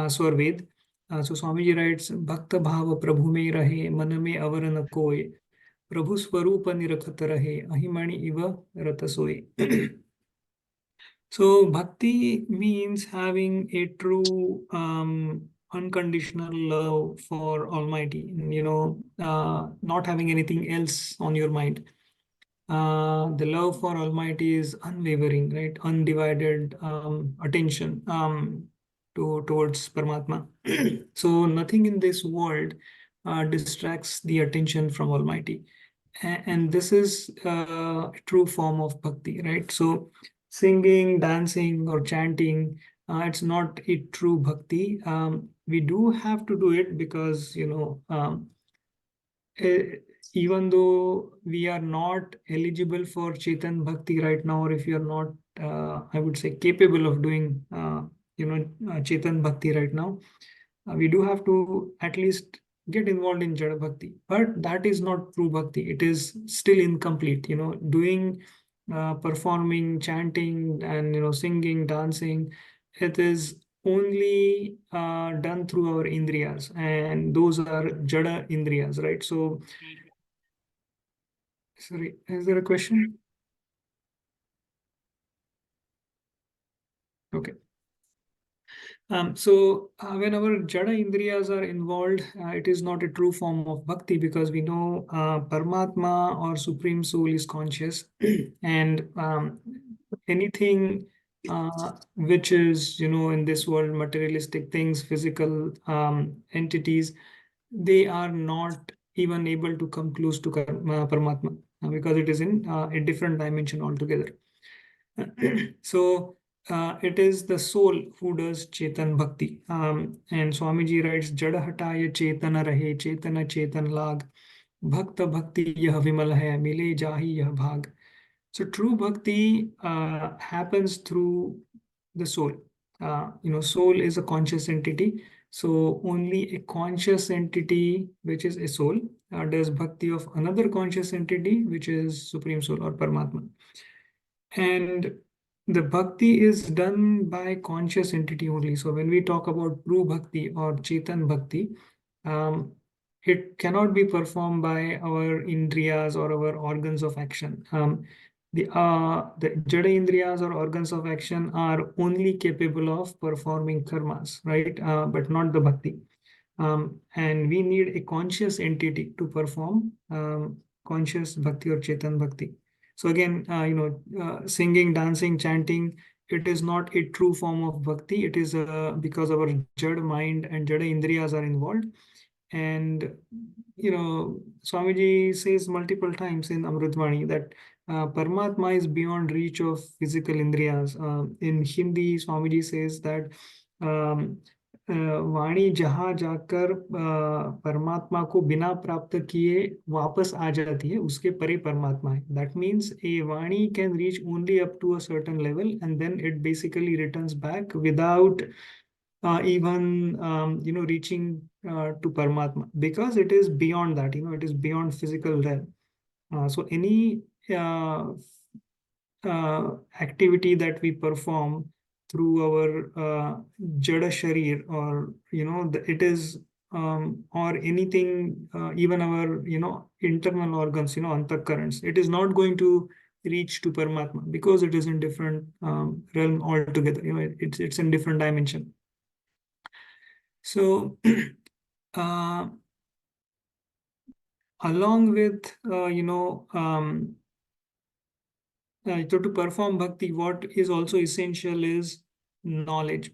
Swarved. So Swamiji writes, Bhakta bhava prabhu mein rahe, man mein avar na koi, prabhu swarupa nirakat rahe, ahimani iva ratasoy. So bhakti means having a true unconditional love for Almighty, not having anything else on your mind. The love for Almighty is unwavering, right? Undivided attention towards Paramatma. So nothing in this world distracts the attention from Almighty. And this is a true form of bhakti, right? So singing, dancing, or chanting, it's not a true bhakti. We do have to do it because, even though we are not eligible for Chetan Bhakti right now, or if you are not, I would say, capable of doing, Chetan Bhakti right now, we do have to at least get involved in Jada Bhakti. But that is not true Bhakti. It is still incomplete. Doing, performing, chanting, and singing, dancing, it is only done through our indriyas, and those are Jada indriyas, right? So, sorry, is there a question? Okay. So when our Jada Indriyas are involved, it is not a true form of bhakti, because we know Paramatma or Supreme Soul is conscious, and anything which is, in this world, materialistic things, physical entities, they are not even able to come close to Paramatma, because it is in a different dimension altogether. So it is the soul who does Chetan Bhakti. And Swamiji writes, Jada hataya Chetana rahe, Chetana Chetan lag, Bhakta Bhakti yah vimal hai, mile jahi yah bhag. So true Bhakti happens through the soul. Soul is a conscious entity. So only a conscious entity, which is a soul, does Bhakti of another conscious entity, which is Supreme Soul or Paramatma. And the bhakti is done by conscious entity only. So when we talk about true bhakti or Chetan Bhakti, it cannot be performed by our indriyas or our organs of action. The Jada indriyas or organs of action are only capable of performing karmas, right? But not the bhakti. And we need a conscious entity to perform conscious bhakti or Chetan Bhakti. So again, singing, dancing, chanting, it is not a true form of bhakti. It is because our Jada mind and Jada indriyas are involved. And, Swamiji says multiple times in Amritvani that Paramatma is beyond reach of physical indriyas. In Hindi, Swamiji says that वाणी जहां जाकर परमात्मा को बिना प्राप्त किए वापस आ जाती है, उसके परे परमात्मा है. That means a Vani can reach only up to a certain level, and then it basically returns back without even reaching to Paramatma, because it is beyond that. It is beyond physical realm. So any activity that we perform through our Jada Sharir, or it is or anything, even our internal organs, antakarans, it is not going to reach to Paramatma, because it is in different realm altogether. It's in different dimension. So along with so to perform bhakti, what is also essential is knowledge.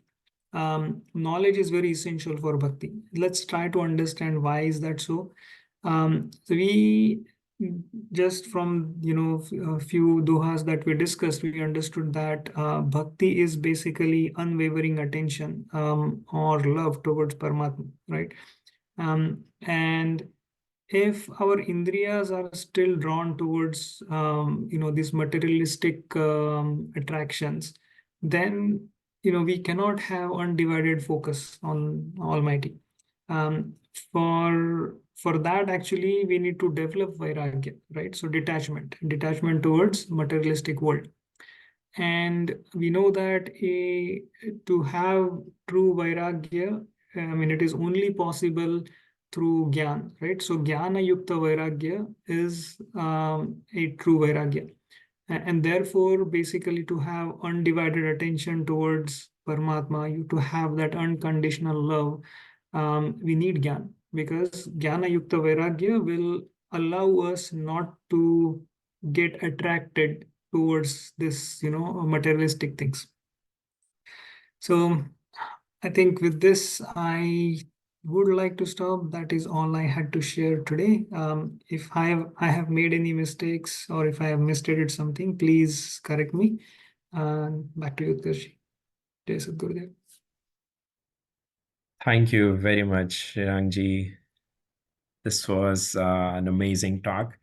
Knowledge is very essential for bhakti. Let's try to understand why is that so. So we just from a few dohas that we discussed, we understood that bhakti is basically unwavering attention or love towards Paramatma, right? And if our indriyas are still drawn towards these materialistic attractions, then we cannot have undivided focus on Almighty. For that, actually, we need to develop vairagya, right? So detachment towards materialistic world. And we know that to have true Vairagya, it is only possible through Gyan, right? So Jnana Yukta Vairagya is a true Vairagya. And therefore, basically, to have undivided attention towards Paramatma, to have that unconditional love, we need Gyan, because Jnana Yukta Vairagya will allow us not to get attracted towards this, materialistic things. So I think with this, I would like to stop. That is all I had to share today. If I have made any mistakes, or if I have misstated something, please correct me. Back to you, Utkarshi. Jai Sadgurudeo. Thank you very much, Shirangji. This was an amazing talk.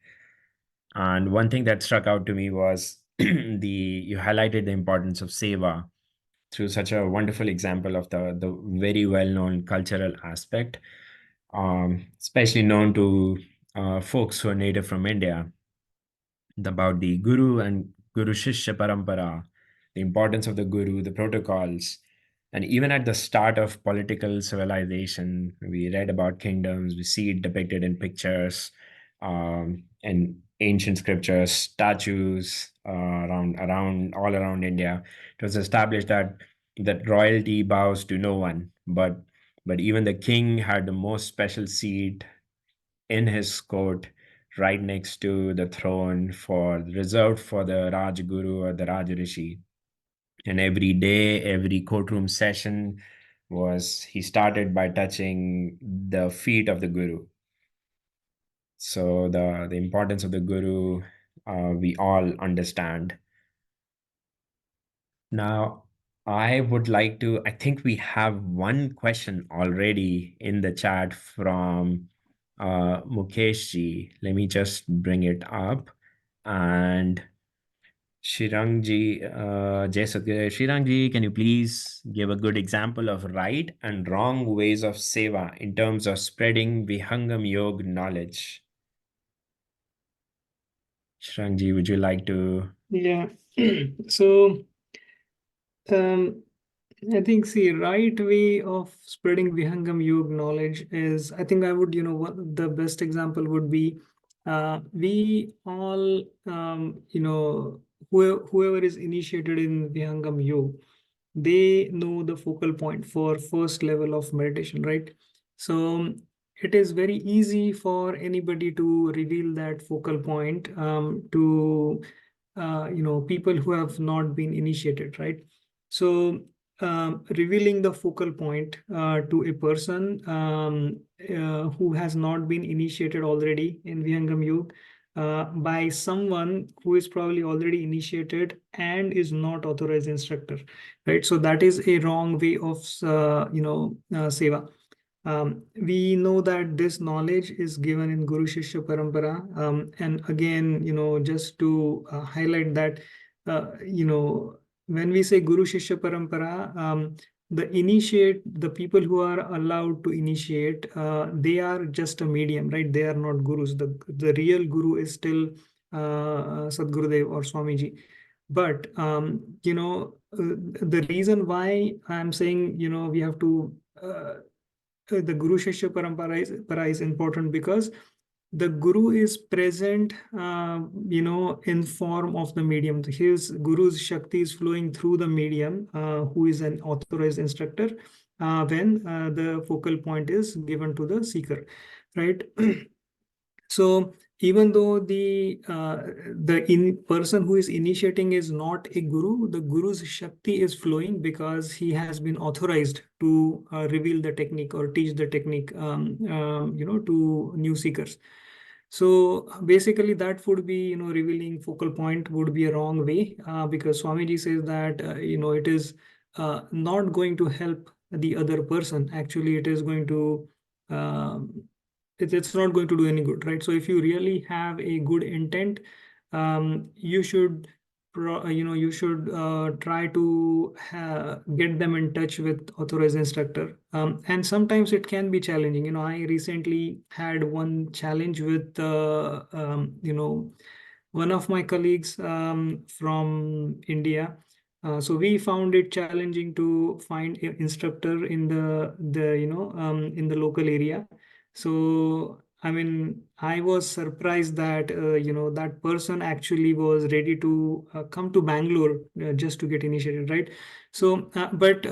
And one thing that struck out to me was you highlighted the importance of Seva through such a wonderful example of the very well-known cultural aspect, especially known to folks who are native from India, about the Guru and Guru Shishya Parampara, the importance of the Guru, the protocols. And even at the start of political civilization, we read about kingdoms, we see it depicted in pictures, in ancient scriptures, statues around all around India. It was established that royalty bows to no one, but even the king had the most special seat in his court, right next to the throne, reserved for the Rajguru or the Rajrishi. And every day, every courtroom session he started by touching the feet of the Guru. So the importance of the Guru, we all understand. Now, I think we have one question already in the chat from Mukesh ji. Let me just bring it up. And Shirangji, Shirangji, can you please give a good example of right and wrong ways of seva in terms of spreading Vihangam Yoga knowledge? Shirangji, would you like to? Yeah. So I think, right way of spreading Vihangam Yoga knowledge is, I think I would, the best example would be, we all, whoever is initiated in Vihangam Yoga, they know the focal point for first level of meditation, right? So it is very easy for anybody to reveal that focal point to people who have not been initiated, right? So revealing the focal point to a person who has not been initiated already in Vihangam Yoga by someone who is probably already initiated and is not authorized instructor, right? So that is a wrong way of seva. We know that this knowledge is given in Guru Shishya Parampara, and again, just to highlight that, when we say Guru Shishya Parampara, the people who are allowed to initiate, they are just a medium, right? They are not gurus. The real guru is still Sadgurudeo or Swamiji. But the reason why I'm saying we have to the Guru Shishya Parampara is important, because the Guru is present, in form of the medium. His Guru's Shakti is flowing through the medium, who is an authorized instructor, when the focal point is given to the seeker, right? So even though the person who is initiating is not a guru, the guru's shakti is flowing because he has been authorized to reveal the technique or teach the technique, to new seekers. So basically, that would be, revealing focal point would be a wrong way, because Swamiji says that, it is not going to help the other person. Actually, it is going to it's not going to do any good, right? So if you really have a good intent, you should try to get them in touch with authorized instructor, and sometimes it can be challenging. I recently had one challenge with one of my colleagues from India. So we found it challenging to find an instructor in in the local area. So I mean, I was surprised that that person actually was ready to come to Bangalore just to get initiated, right? So, but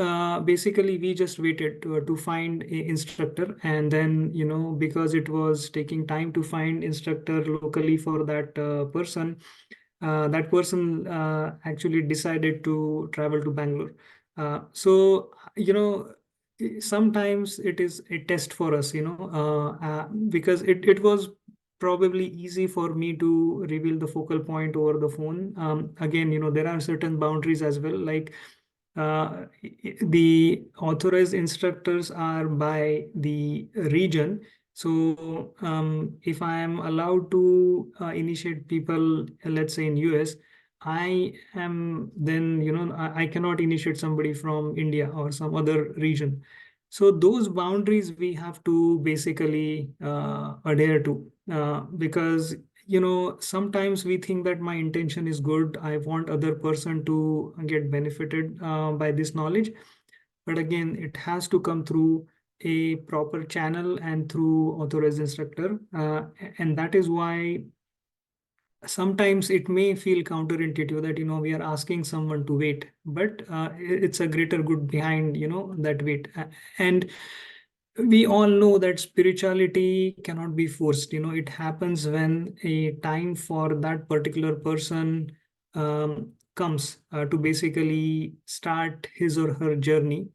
basically, we just waited to find an instructor, and then because it was taking time to find instructor locally for that person actually decided to travel to Bangalore. So sometimes it is a test for us, because it was probably easy for me to reveal the focal point over the phone. Again, there are certain boundaries as well, like the authorized instructors are by the region. So if I am allowed to initiate people, let's say in US, I am then, I cannot initiate somebody from India or some other region. So those boundaries we have to basically adhere to, because sometimes we think that my intention is good, I want other person to get benefited by this knowledge, but again it has to come through a proper channel and through authorized instructor, and that is why sometimes it may feel counterintuitive that we are asking someone to wait, but it's a greater good behind that wait. And we all know that spirituality cannot be forced. It happens when a time for that particular person comes to basically start his or her journey.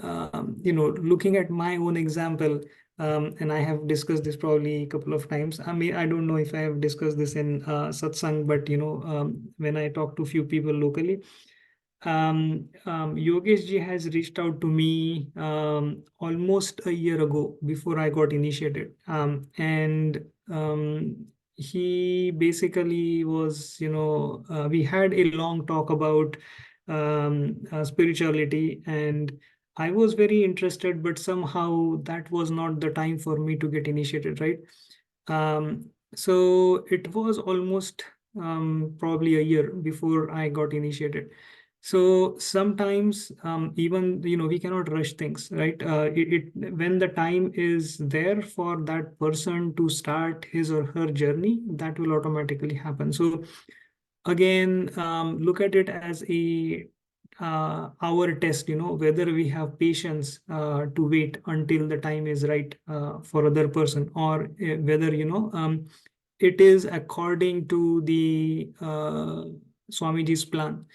Looking at my own example, and I have discussed this probably a couple of times. I mean, I don't know if I have discussed this in Satsang, but when I talk to few people locally, Yogesh ji has reached out to me almost a year ago before I got initiated, and he basically was, we had a long talk about spirituality, and I was very interested, but somehow that was not the time for me to get initiated, right? So it was almost probably a year before I got initiated. So sometimes even we cannot rush things, right? When the time is there for that person to start his or her journey, that will automatically happen. So again, look at it as our test, whether we have patience to wait until the time is right for other person, or whether it is according to the Swamiji's plan.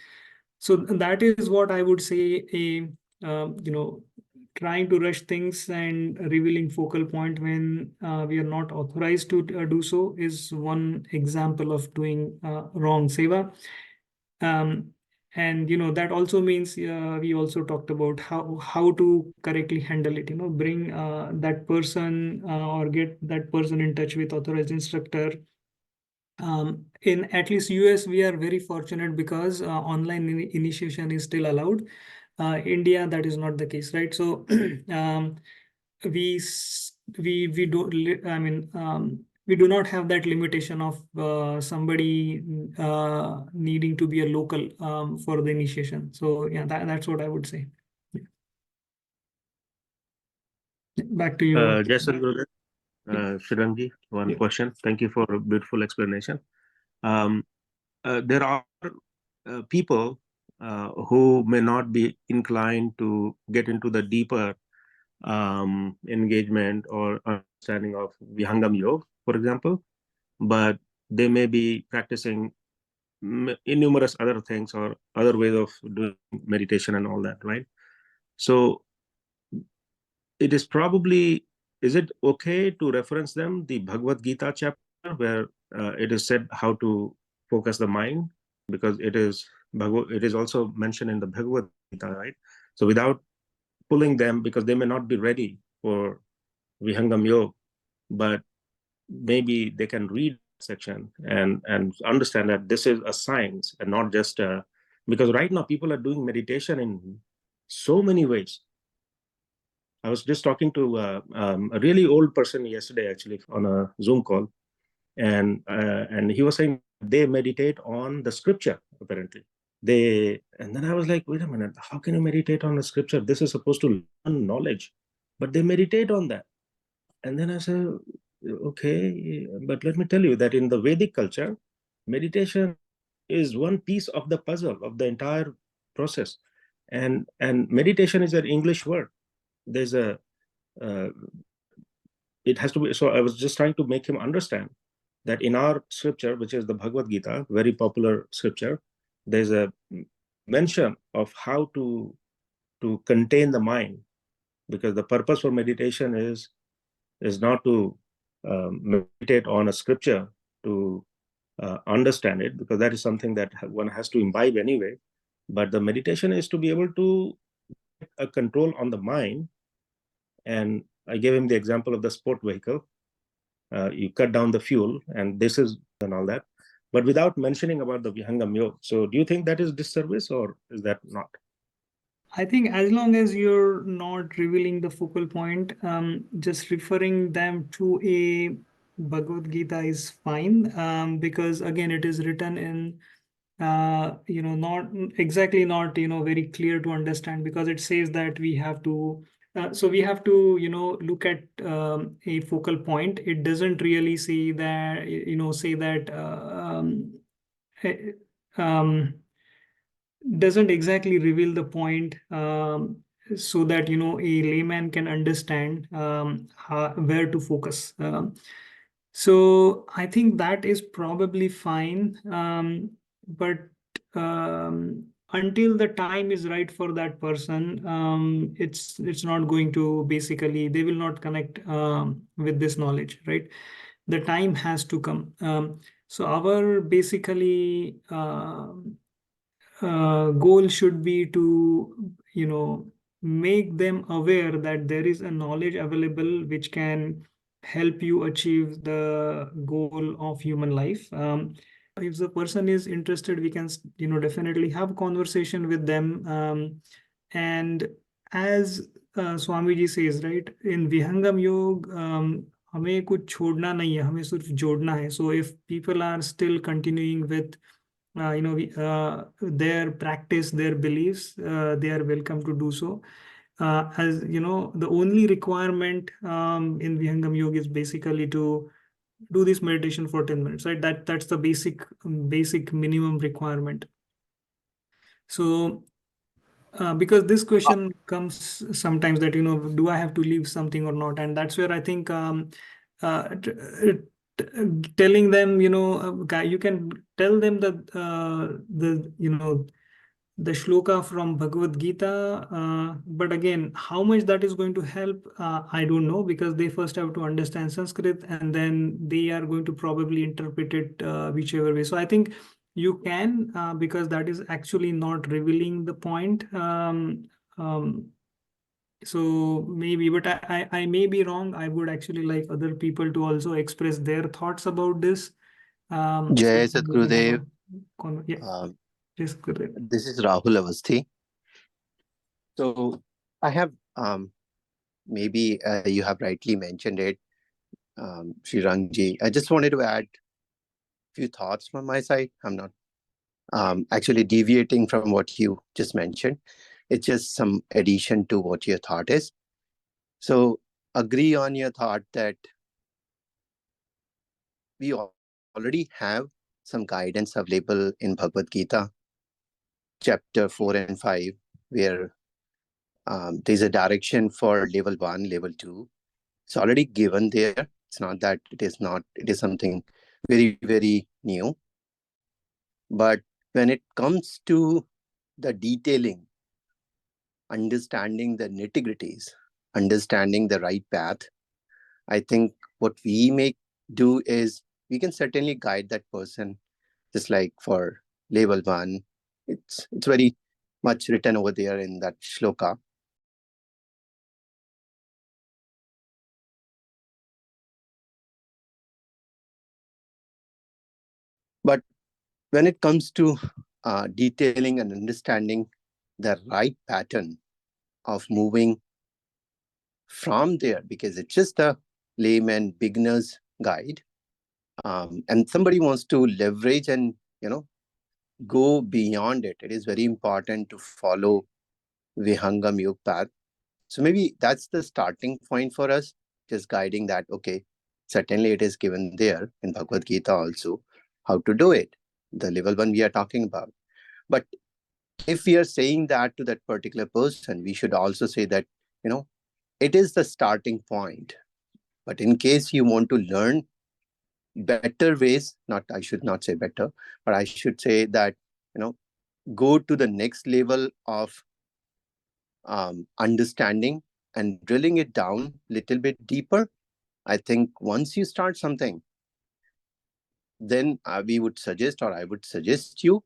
So that is what I would say. Trying to rush things and revealing focal point when we are not authorized to do so is one example of doing wrong seva. And that also means we also talked about how to correctly handle it. Bring that person or get that person in touch with authorized instructor. In at least US, we are very fortunate because online initiation is still allowed. India, that is not the case, right? So we don't. I mean, we do not have that limitation of somebody needing to be a local for the initiation. So yeah, that's what I would say. Yeah. Back to you. Yes, Sadgurudeo. Shirangi, one Yeah. question. Thank you for a beautiful explanation. There are people who may not be inclined to get into the deeper engagement or understanding of Vihangam Yoga, for example, but they may be practicing numerous other things or other ways of doing meditation and all that, right? So it is probably, is it okay to reference them the Bhagavad Gita chapter where it is said how to focus the mind, because it is also mentioned in the Bhagavad Gita, right? So without pulling them, because they may not be ready for Vihangam Yoga, but maybe they can read section and understand that this is a science and not just because right now people are doing meditation in so many ways. I was just talking to a really old person yesterday, actually, on a Zoom call, and he was saying they meditate on the scripture, apparently. And then I was like, wait a minute, how can you meditate on the scripture? This is supposed to learn knowledge, but they meditate on that. And then I said, okay, but let me tell you that in the Vedic culture, meditation is one piece of the puzzle of the entire process. And meditation is an English word. There's a, it has to be, so I was just trying to make him understand that in our scripture, which is the Bhagavad Gita, very popular scripture, there's a mention of how to contain the mind, because the purpose for meditation is not to meditate on a scripture to understand it, because that is something that one has to imbibe anyway. But the meditation is to be able to get a control on the mind. And I gave him the example of the sport vehicle. You cut down the fuel, and this is and all that, but without mentioning about the Vihangam Yoga. So do you think that is disservice, or is that not? I think as long as you're not revealing the focal point, just referring them to a Bhagavad Gita is fine, because again, it is written in, not exactly not, very clear to understand, because it says that we have to, so we have to, look at a focal point. It doesn't really say that, say that, doesn't exactly reveal the point, so that a layman can understand where to focus. So I think that is probably fine, but until the time is right for that person, it's not going to, basically they will not connect with this knowledge, right? The time has to come. So our basically goal should be to make them aware that there is a knowledge available which can help you achieve the goal of human life. If the person is interested, we can definitely have a conversation with them, and as Swamiji says, right, in Vihangam Yoga, हमें कुछ छोड़ना नहीं है, हमें सिर्फ जोड़ना है. So if people are still continuing with their practice, their beliefs, they are welcome to do so. As the only requirement in Vihangam Yoga is basically to do this meditation for 10 minutes, right? That's the basic minimum requirement. So because this question comes sometimes that, do I have to leave something or not? And that's where I think telling them, you can tell them that the shloka from Bhagavad Gita, but again, how much that is going to help, I don't know, because they first have to understand Sanskrit, and then they are going to probably interpret it whichever way. So I think you can, because that is actually not revealing the point. So maybe, but I may be wrong. I would actually like other people to also express their thoughts about this. Jai Sadgurudeo. Yeah. Yes, this is Rahul Avasthi. So I have, maybe you have rightly mentioned it, Sri Rangji. I just wanted to add a few thoughts from my side. I'm not actually deviating from what you just mentioned. It's just some addition to what your thought is. So agree on your thought that we already have some guidance available in Bhagavad Gita, chapter 4 and 5, where there's a direction for level 1, level 2. It's already given there. It's not that it is not, it is something very, very new. But when it comes to the detailing, understanding the nitty-gritties, understanding the right path, I think what we may do is we can certainly guide that person, just like for level 1. It's very much written over there in that shloka. But when it comes to detailing and understanding the right pattern of moving from there, because it's just a layman beginner's guide, and somebody wants to leverage and, go beyond it, it is very important to follow Vihangam Yoga path. So maybe that's the starting point for us, just guiding that, okay, certainly it is given there in Bhagavad Gita also, how to do it, the level 1 we are talking about. But if we are saying that to that particular person, we should also say that, it is the starting point. But in case you want to learn better ways, I should not say better, but I should say that, go to the next level of understanding and drilling it down a little bit deeper. I think once you start something, then we would suggest, or I would suggest you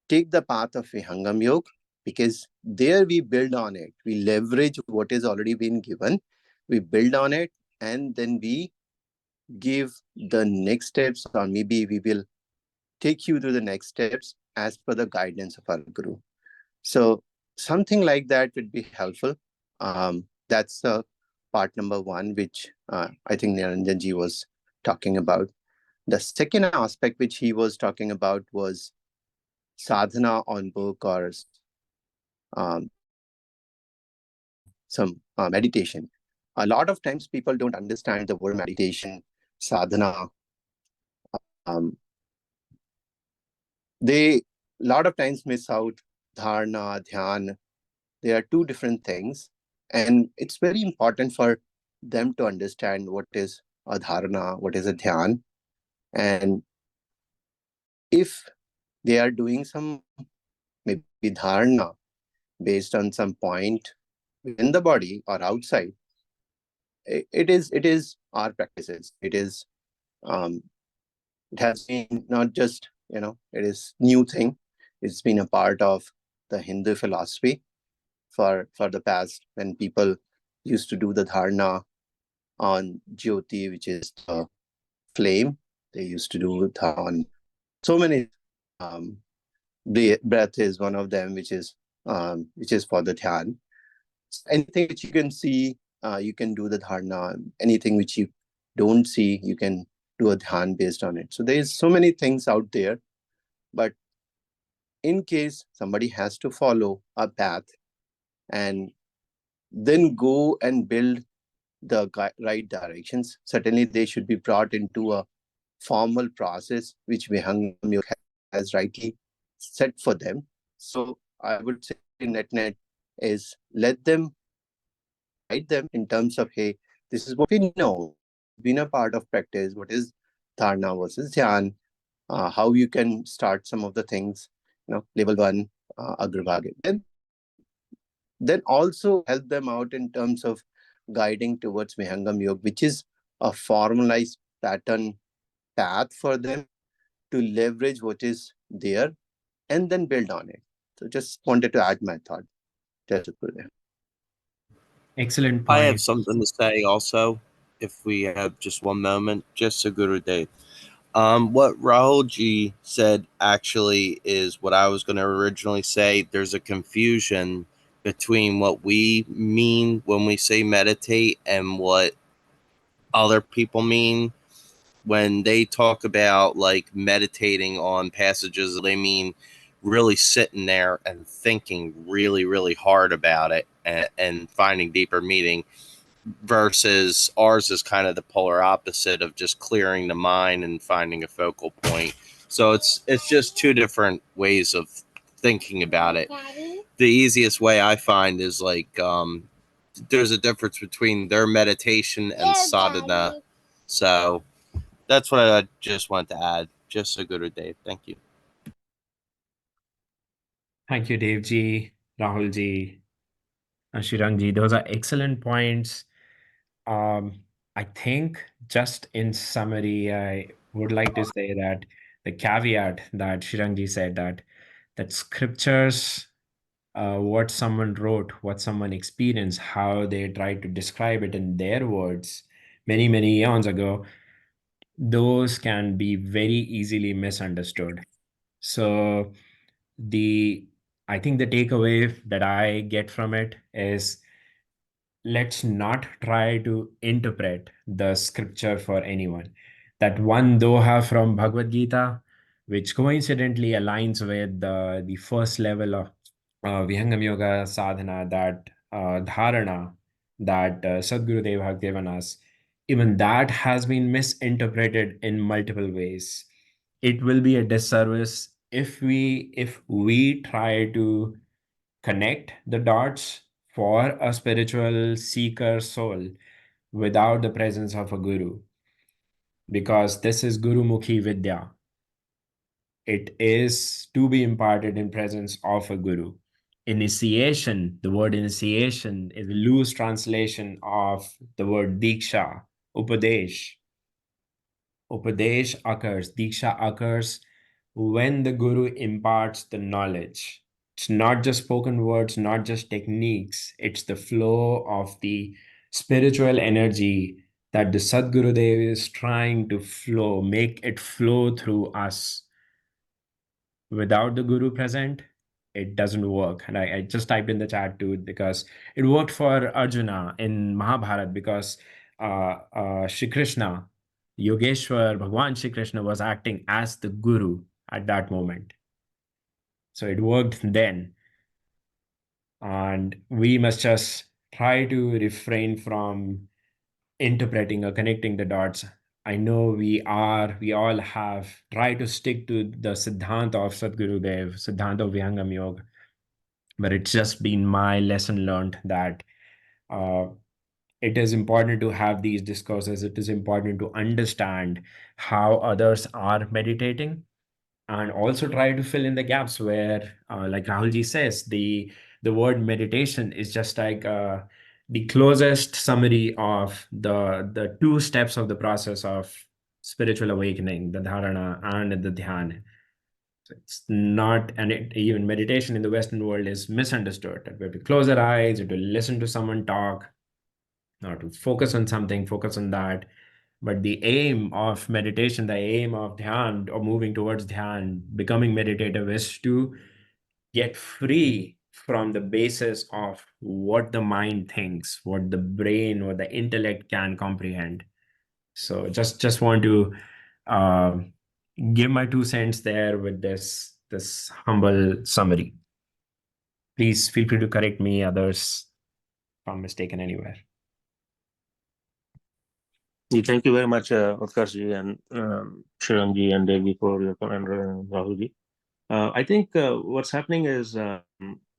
take the path of Vihangam Yoga, because there we build on it. We leverage what is already been given, we build on it, and then we give the next steps, or maybe we will take you through the next steps as per the guidance of our Guru. So something like that would be helpful. That's part number 1, which I think Niranjanji was talking about. The second aspect which he was talking about was sadhana on book, or some meditation. A lot of times people don't understand the word meditation, sadhana. They a lot of times miss out dharana, dhyan. They are two different things, and it's very important for them to understand what is a dharana, what is a dhyan. And if they are doing some maybe dharana based on some point within the body or outside, it is our practices. It is it has been not just, it is new thing. It's been a part of the Hindu philosophy for the past, when people used to do the dharana on jyoti, which is the flame. They used to do it on so many. The breath is one of them, which is for the dhyan. Anything which you can see, you can do the dharana. Anything which you don't see, you can do a dhyan based on it. So there's so many things out there, but in case somebody has to follow a path and then go and build the right directions, certainly they should be brought into a formal process which Vihangam Yoga has rightly set for them. So I would say net is let them guide them in terms of, hey, this is what we know, been a part of practice, what is dharana versus dhyan, how you can start some of the things, level 1, agrabhag. Then also help them out in terms of guiding towards Vihangam Yoga, which is a formalized pattern path for them to leverage what is there and then build on it. So just wanted to add my thought. Excellent I have point. something to say also, if we have just one moment. Just Sadgurudeo. What Rahulji said actually is what I was going to originally say. There's a confusion between what we mean when we say meditate and what other people mean when they talk about like meditating on passages. They mean really sitting there and thinking really, really hard about it and finding deeper meaning, versus ours is kind of the polar opposite of just clearing the mind and finding a focal point. So it's just two different ways of thinking about it. The easiest way I find is like there's a difference between their meditation and sadhana. So that's what I just wanted to add. Just a good day. Thank you. Thank you, Devji, Rahulji, and Shirangji. Those are excellent points. I think just in summary, I would like to say that the caveat that Shirangji said, that scriptures, what someone wrote, what someone experienced, how they tried to describe it in their words many, many eons ago, those can be very easily misunderstood. So I think the takeaway that I get from it is, let's not try to interpret the scripture for anyone. that one doha from Bhagavad Gita, which coincidentally aligns with the first level of Vihangam Yoga sadhana, that dharana that Sadgurudeo have given us, even that has been misinterpreted in multiple ways. It will be a disservice if we try to connect the dots for a spiritual seeker soul without the presence of a guru, because this is Guru Mukhi Vidya. It is to be imparted in presence of a guru. Initiation, the word initiation is a loose translation of the word diksha, upadesh. Upadesh occurs, diksha occurs when the guru imparts the knowledge. It's not just spoken words, not just techniques. It's the flow of the spiritual energy that the Sadgurudeo is trying to flow, make it flow through us. Without the guru present, it doesn't work. And I just typed in the chat too, because it worked for Arjuna in Mahabharata, because Shri Krishna, Yogeshwar, Bhagwan Shri Krishna was acting as the guru at that moment. So it worked then. And we must just try to refrain from interpreting or connecting the dots. I know we all have tried to stick to the Siddhanta of Sadgurudev, Siddhanta of Vihangam Yoga, but it's just been my lesson learned that it is important to have these discourses. It is important to understand how others are meditating, and also try to fill in the gaps where, like Rahulji says, the word meditation is just like the closest summary of the two steps of the process of spiritual awakening, the dharana and the dhyana. So it's not, and even meditation in the Western world is misunderstood. That we have to close our eyes, or to listen to someone talk, or to focus on something, focus on that. But the aim of meditation, the aim of dhyan, or moving towards dhyan, becoming meditative, is to get free from the basis of what the mind thinks, what the brain or the intellect can comprehend. So just want to give my 2 cents there with this humble summary. Please feel free to correct me, others, if I'm mistaken anywhere. Thank you very much, Utkarshji and Shirangji and Devi for your comment, Rahulji. I think what's happening is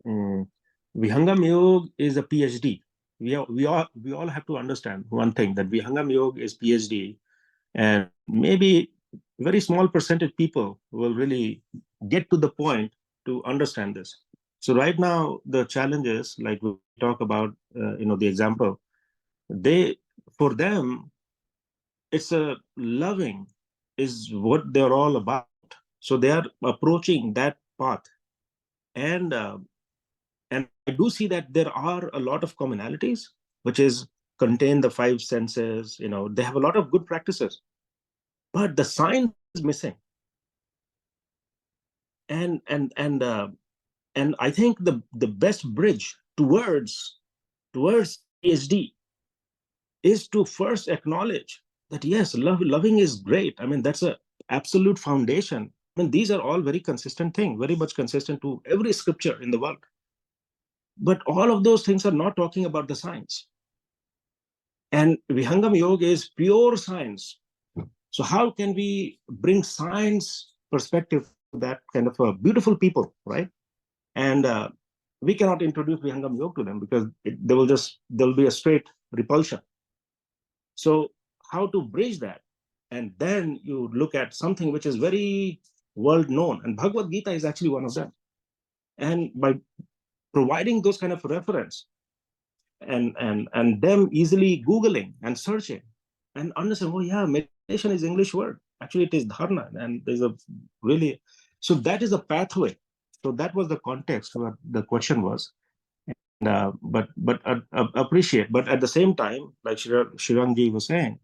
Vihangam Yoga is a PhD. We all have to understand one thing, that Vihangam Yoga is PhD, and maybe very small percentage people will really get to the point to understand this. So right now the challenge is, like we talk about, the example, for them, it's a loving is what they're all about. So they are approaching that path, and I do see that there are a lot of commonalities, which is contain the 5 senses. They have a lot of good practices, but the science is missing. And I think the best bridge towards PhD is to first acknowledge that yes, loving is great. I mean, that's a absolute foundation. I mean, these are all very consistent things, very much consistent to every scripture in the world. But all of those things are not talking about the science. And Vihangam Yoga is pure science. So how can we bring science perspective to that kind of a beautiful people, right? And we cannot introduce Vihangam Yoga to them, because there'll be a straight repulsion. So how to bridge that? And then you look at something which is very world known, and Bhagavad Gita is actually one of them. And by providing those kind of reference, and them easily Googling and searching and understand, oh yeah, meditation is English word. Actually, it is dharana, and there's a really, so that is a pathway. So that was the context where the question was. But appreciate. But at the same time, like Shirangji was saying,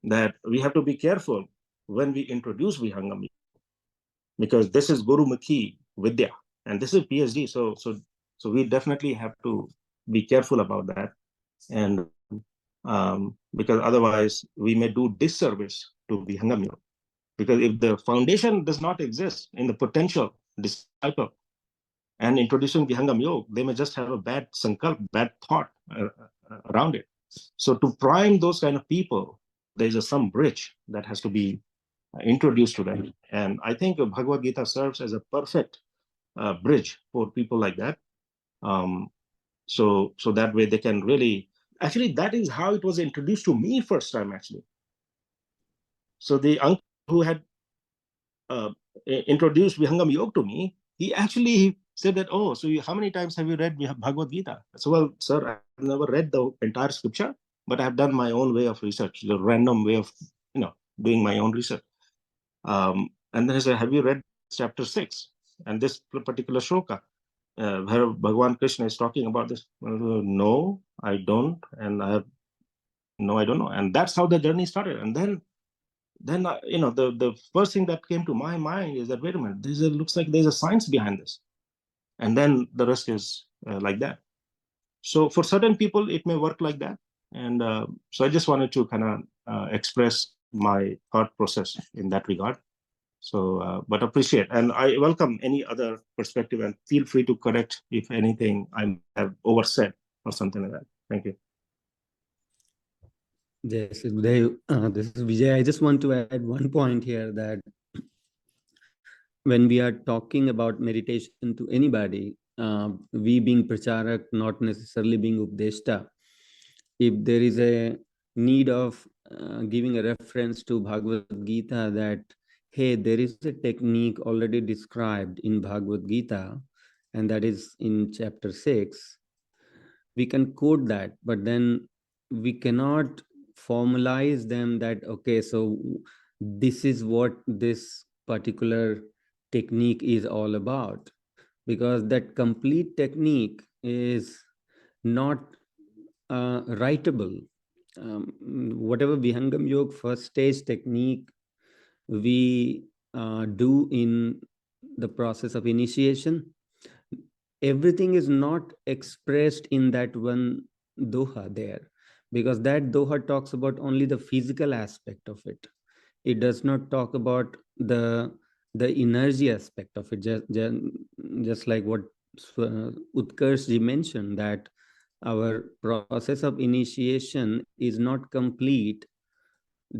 that we have to be careful when we introduce Vihangam, because this is Guru Mukhi Vidya, and this is PhD. So we definitely have to be careful about that. And because otherwise we may do disservice to Vihangam Yoga. Because if the foundation does not exist in the potential disciple and introducing Vihangam Yoga, they may just have a bad sankalp, bad thought around it. So to prime those kind of people, there's some bridge that has to be introduced to them. And I think Bhagavad Gita serves as a perfect bridge for people like that. So that way they can really, actually that is how it was introduced to me first time actually. So the uncle who had introduced Vihangam Yoga to me, he actually said that, oh, so how many times have you read Bhagavad Gita? So, well, sir, I've never read the entire scripture, but I've done my own way of research, the random way of, doing my own research. And then he said, have you read chapter 6? And this particular shloka, where Bhagavan Krishna is talking about this. No, I don't. And I don't know. And that's how the journey started. And then the first thing that came to my mind is that, wait a minute, looks like there's a science behind this. And then the rest is like that. So for certain people, it may work like that. And so I just wanted to kind of express my thought process in that regard. So, but appreciate, and I welcome any other perspective, and feel free to correct if anything I have oversaid or something like that. Thank you. Yes, this is Vijay. I just want to add one point here, that when we are talking about meditation to anybody, we being pracharak, not necessarily being updeshta, if there is a need of giving a reference to Bhagavad Gita that, hey, there is a technique already described in Bhagavad Gita, and that is in chapter 6, we can quote that, but then we cannot formalize them that, okay, so this is what this particular technique is all about, because that complete technique is not writable. Whatever Vihangam Yoga first stage technique we do in the process of initiation, everything is not expressed in that one doha there, because that doha talks about only the physical aspect of it. It does not talk about the energy aspect of it, just like what Utkarshji mentioned, that our process of initiation is not complete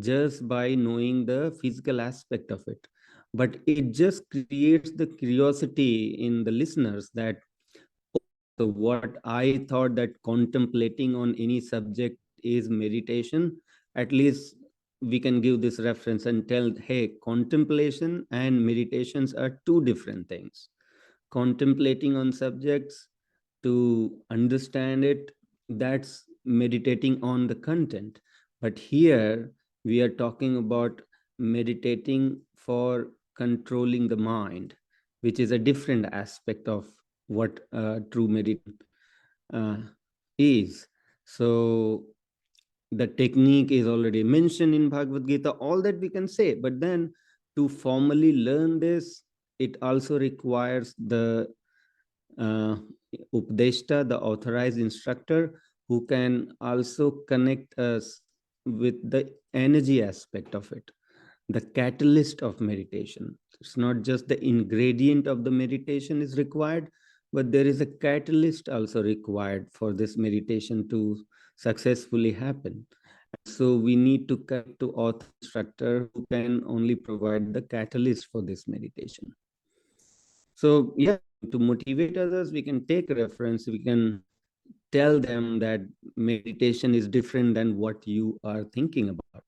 just by knowing the physical aspect of it, but it just creates the curiosity in the listeners that, so what I thought that contemplating on any subject is meditation, at least we can give this reference and tell, hey, contemplation and meditations are two different things. Contemplating on subjects to understand it, that's meditating on the content. But here we are talking about meditating for controlling the mind, which is a different aspect of what true meditation is. So the technique is already mentioned in Bhagavad Gita, all that we can say, but then to formally learn this, it also requires the Updeshta, the authorized instructor, who can also connect us with the energy aspect of it, the catalyst of meditation. It's not just the ingredient of the meditation is required, but there is a catalyst also required for this meditation to successfully happen. So we need to connect to author instructor who can only provide the catalyst for this meditation. So yeah, to motivate others, we can take reference, we can tell them that meditation is different than what you are thinking about.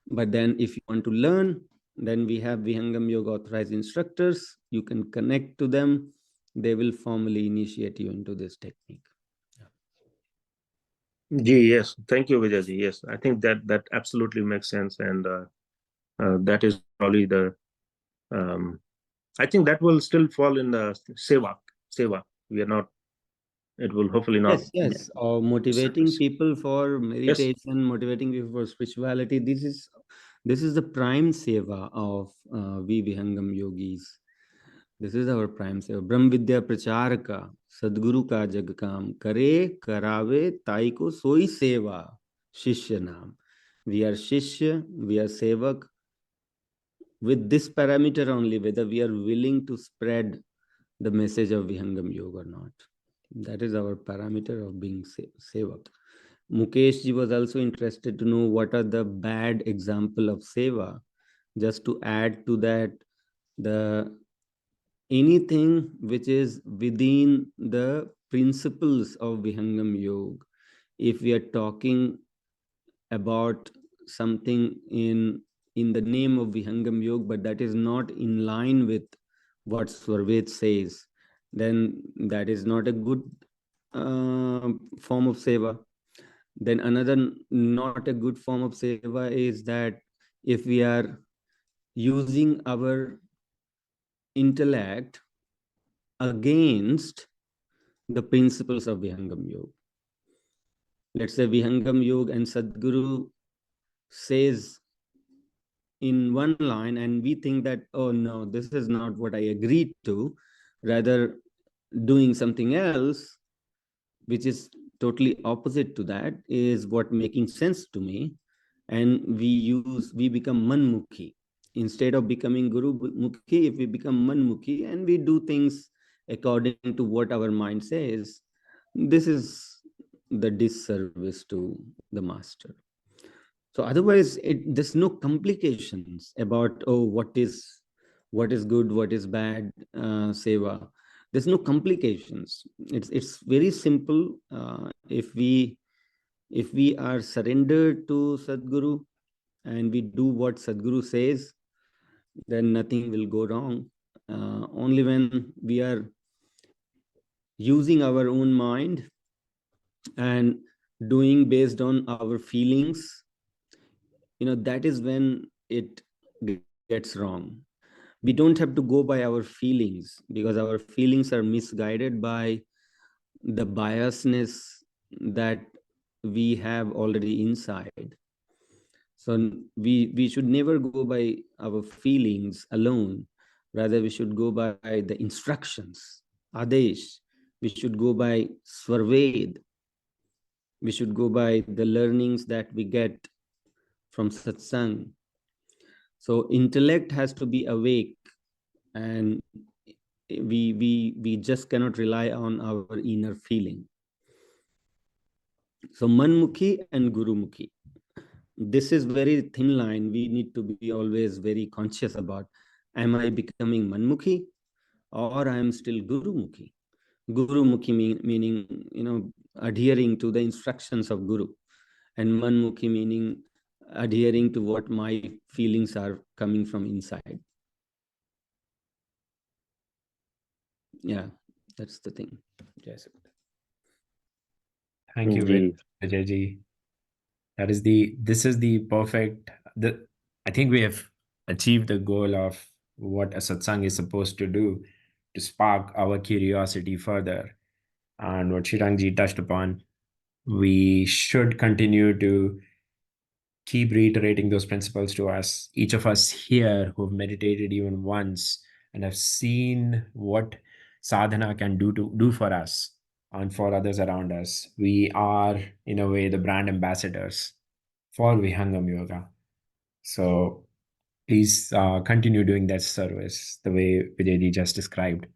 But then if you want to learn, then we have Vihangam Yoga authorized instructors. You can connect to them. They will formally initiate you into this technique. Yes, thank you, Vijay. Yes, I think that absolutely makes sense, and that is probably the. I think that will still fall in the Seva. We are not. It will hopefully not. Yes. Or motivating people for meditation, yes. Motivating people for spirituality. This is the prime seva of we Vihangam yogis. This is our prime seva. Brahm Vidya Pracharaka, Sadguru ka jag kam, kare, karave, tai ko soi seva. Shishya Naam. We are Shishya, we are Sevak, with this parameter only, whether we are willing to spread the message of Vihangam Yoga or not. That is our parameter of being Sevak. Mukesh ji was also interested to know what are the bad example of Seva. Just to add to that, anything which is within the principles of Vihangam Yoga, if we are talking about something in the name of Vihangam Yoga, but that is not in line with what Swarved says, then that is not a good form of Seva. Then another not a good form of Seva is that if we are using our intellect against the principles of Vihangam Yoga. Let's say Vihangam Yoga and Sadguru says in one line, and we think that, oh no, this is not what I agreed to, rather doing something else, which is totally opposite to that, is what making sense to me. And we become manmukhi. Instead of becoming guru mukhi, if we become manmukhi and we do things according to what our mind says, this is the disservice to the master. So otherwise, there's no complications about, oh, what is good, what is bad, seva. There's no complications. It's very simple. If we are surrendered to Sadguru and we do what Sadguru says, then nothing will go wrong. Only when we are using our own mind and doing based on our feelings, that is when it gets wrong. We don't have to go by our feelings, because our feelings are misguided by the biasness that we have already inside. So we should never go by our feelings alone. Rather, we should go by the instructions, Adesh. We should go by Swarved. We should go by the learnings that we get from Satsang. So intellect has to be awake, and we just cannot rely on our inner feeling. So Manmukhi and Gurumukhi. This is very thin line. We need to be always very conscious about, am I becoming Manmukhi or I am still Gurumukhi? Gurumukhi meaning, adhering to the instructions of Guru, and Manmukhi meaning adhering to what my feelings are coming from inside. Yeah, that's the thing. Yes. Thank you very much, Ajay. This is the perfect, I think we have achieved the goal of what a satsang is supposed to do, to spark our curiosity further. And what Shirangji touched upon, we should continue to keep reiterating those principles to us. Each of us here who have meditated even once and have seen what sadhana can do for us and for others around us, we are in a way the brand ambassadors for Vihangam Yoga. So please continue doing that service the way Vijayji just described.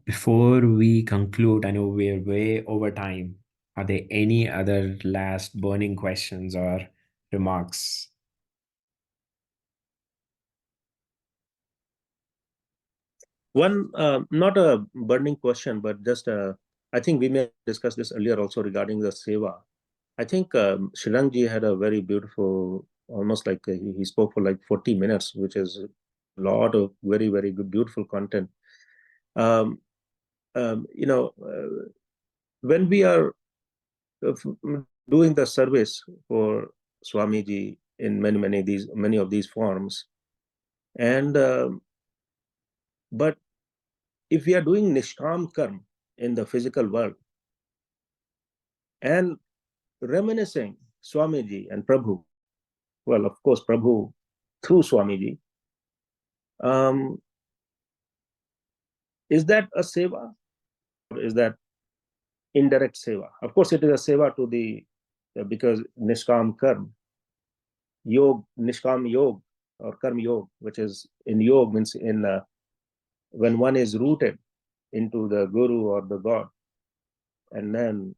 Before we conclude, I know we're way over time. Are there any other last burning questions or remarks? One, not a burning question, but just I think we may discuss this earlier also regarding the Seva. I think Shirangji had a very beautiful, almost like he spoke for like 40 minutes, which is a lot of very, very good, beautiful content. When we are doing the service for Swamiji in many of these forms, and but if we are doing Nishkam Karma in the physical world and reminiscing Swamiji and Prabhu, well, of course, Prabhu through Swamiji, is that a seva? Or is that indirect seva? Of course, it is a seva to the because Nishkam Karma, Nishkam Yoga or Karma Yoga, which is in Yoga means when one is rooted into the Guru or the God, and then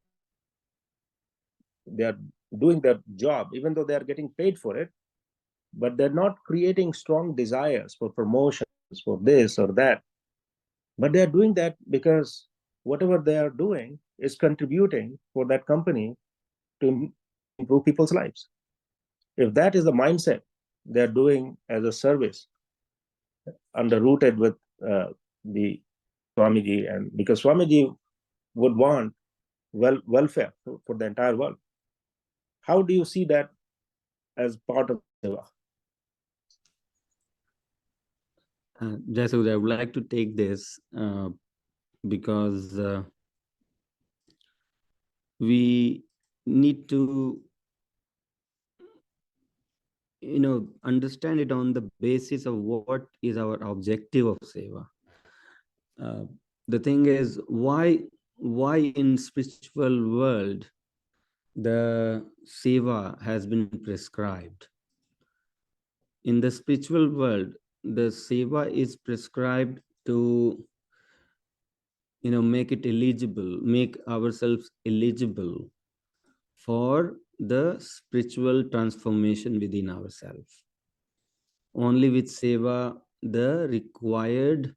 they are doing their job, even though they are getting paid for it, but they're not creating strong desires for promotions, for this or that. But they are doing that because whatever they are doing is contributing for that company to improve people's lives. If that is the mindset they're doing as a service, underrooted with the Swamiji, and because Swamiji would want welfare for the entire world. How do you see that as part of Seva? Jasud, I would like to take this because we need to, understand it on the basis of what is our objective of Seva. The thing is, why in spiritual world the Seva has been prescribed? In the spiritual world, the Seva is prescribed to make it eligible, make ourselves eligible for the spiritual transformation within ourselves. Only with Seva, the required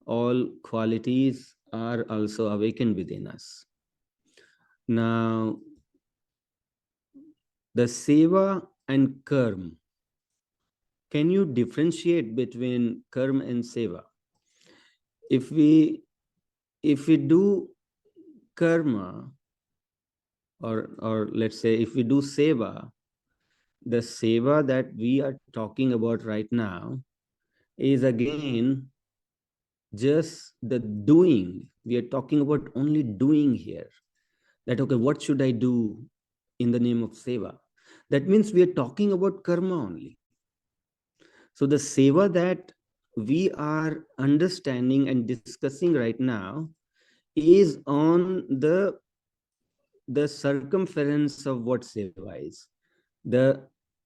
all qualities are also awakened within us. Now, the Seva and Karma, can you differentiate between Karma and Seva? If we do karma, or let's say if we do Seva, the Seva that we are talking about right now is again just the doing. We are talking about only doing here. That, okay, what should I do in the name of Seva? That means we are talking about karma only. So the Seva that we are understanding and discussing right now is on the circumference of what Seva is. The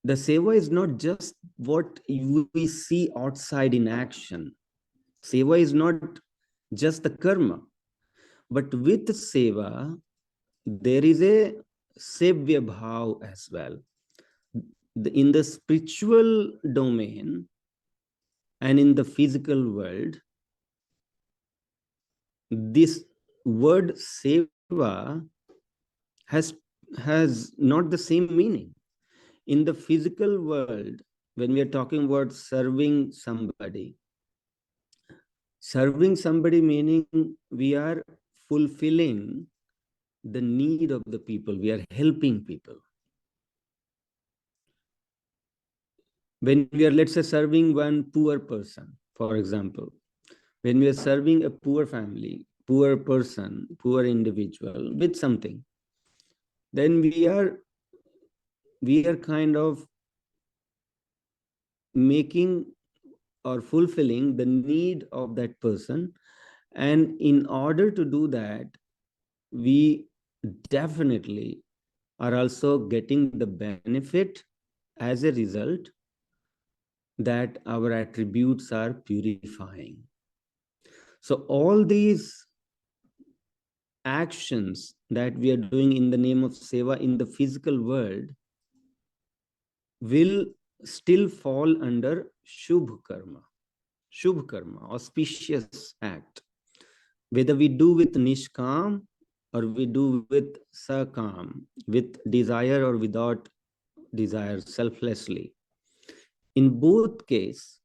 Seva is not just what we see outside in action. Seva is not just the karma, but with Seva, there is a Sevya Bhav as well. In the spiritual domain and in the physical world, this word Seva has not the same meaning. In the physical world, when we are talking about serving somebody meaning we are fulfilling the need of the people, we are helping people. When we are, let's say, serving one poor person, for example, when we are serving a poor family, poor person, poor individual with something, then we are kind of making or fulfilling the need of that person. And in order to do that, we definitely are also getting the benefit as a result that our attributes are purifying. So all these actions that we are doing in the name of Seva in the physical world will still fall under Shubh Karma, auspicious act. Whether we do with Nishkam or we do with Sakam, with desire or without desire, selflessly. In both cases,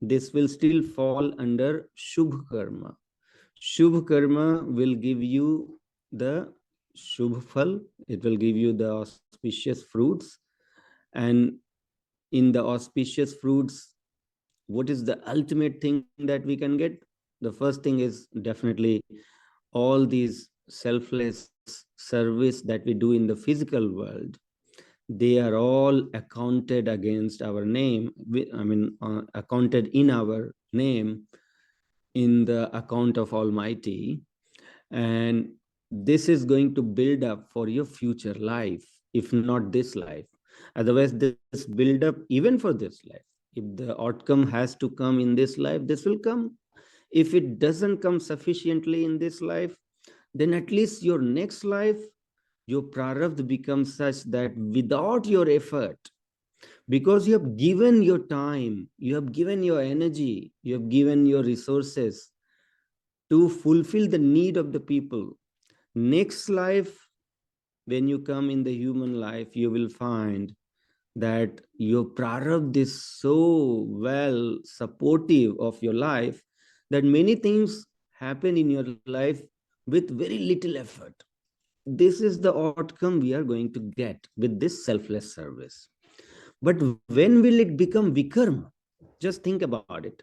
this will still fall under Shubh Karma. Shubh Karma will give you the Shubh Phal, it will give you the auspicious fruits. And in the auspicious fruits, what is the ultimate thing that we can get? The first thing is definitely all these selfless service that we do in the physical world. They are all accounted against our name. Accounted in our name in the account of Almighty. And this is going to build up for your future life. if not this life. Otherwise, this build up even for this life. If the outcome has to come in this life, this will come. If it doesn't come sufficiently in this life, then at least your next life, your prarabdha becomes such that without your effort, because you have given your time, you have given your energy, you have given your resources to fulfill the need of the people, next life, when you come in the human life, you will find that your prarabdha is so well supportive of your life that many things happen in your life with very little effort. This is the outcome we are going to get with this selfless service. But when will it become vikarma? Just think about it.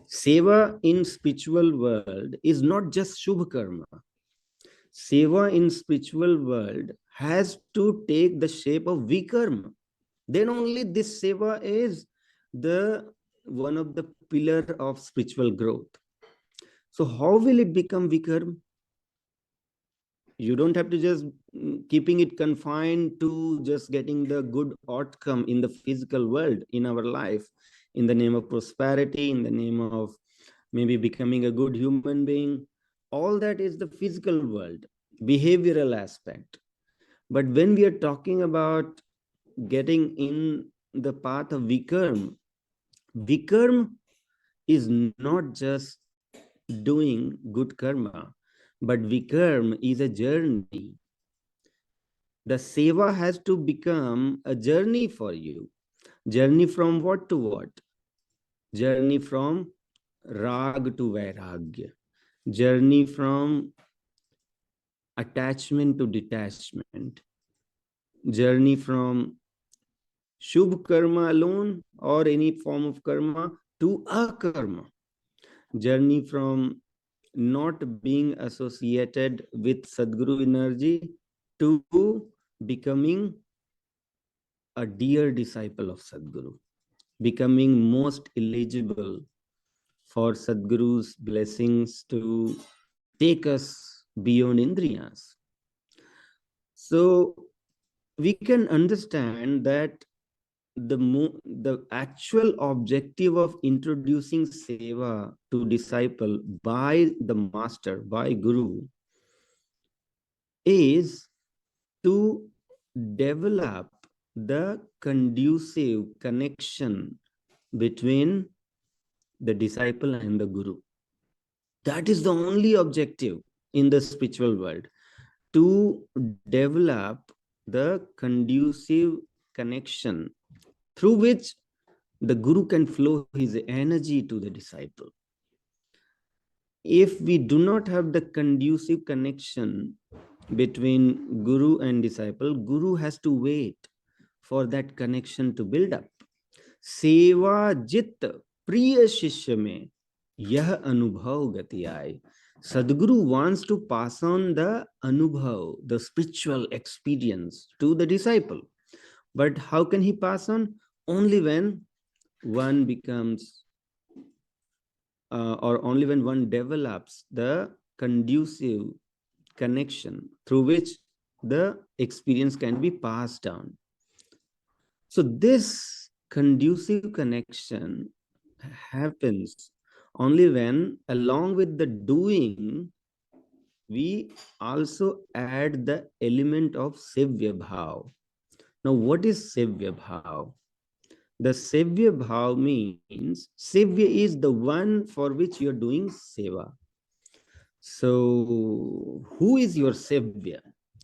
Seva in spiritual world is not just shubha karma. Seva in spiritual world has to take the shape of vikarma. Then only this seva is the one of the pillar of spiritual growth. So how will it become vikarma? You don't have to just keeping it confined to just getting the good outcome in the physical world in our life, in the name of prosperity, in the name of maybe becoming a good human being. All that is the physical world, behavioral aspect. But when we are talking about getting in the path of vikarma, vikarma is not just doing good karma, but vikarma is a journey. The seva has to become a journey for you. Journey from what to what? Journey from rag to vairagya. Journey from attachment to detachment. Journey from shubh karma alone or any form of karma to akarma. Journey from not being associated with Sadguru energy to becoming a dear disciple of Sadguru, becoming most eligible for Sadguru's blessings to take us beyond Indriyas. So we can understand that the actual objective of introducing seva to disciple by the master, by Guru, is to develop the conducive connection between the disciple and the Guru. That is the only objective in the spiritual world, to develop the conducive connection through which the Guru can flow his energy to the disciple. If we do not have the conducive connection between Guru and disciple, Guru has to wait for that connection to build up. Seva jit priya shishya mein yah anubhav gati aaye. Sadguru wants to pass on the anubhav, the spiritual experience, to the disciple. But how can he pass on? Only when one becomes, or only when one develops the conducive connection through which the experience can be passed down. So this conducive connection happens only when, along with the doing, we also add the element of sevya bhav. Now, what is sevya bhav? The sevya bhav means sevya is the one for which you are doing seva. So, who is your sevya?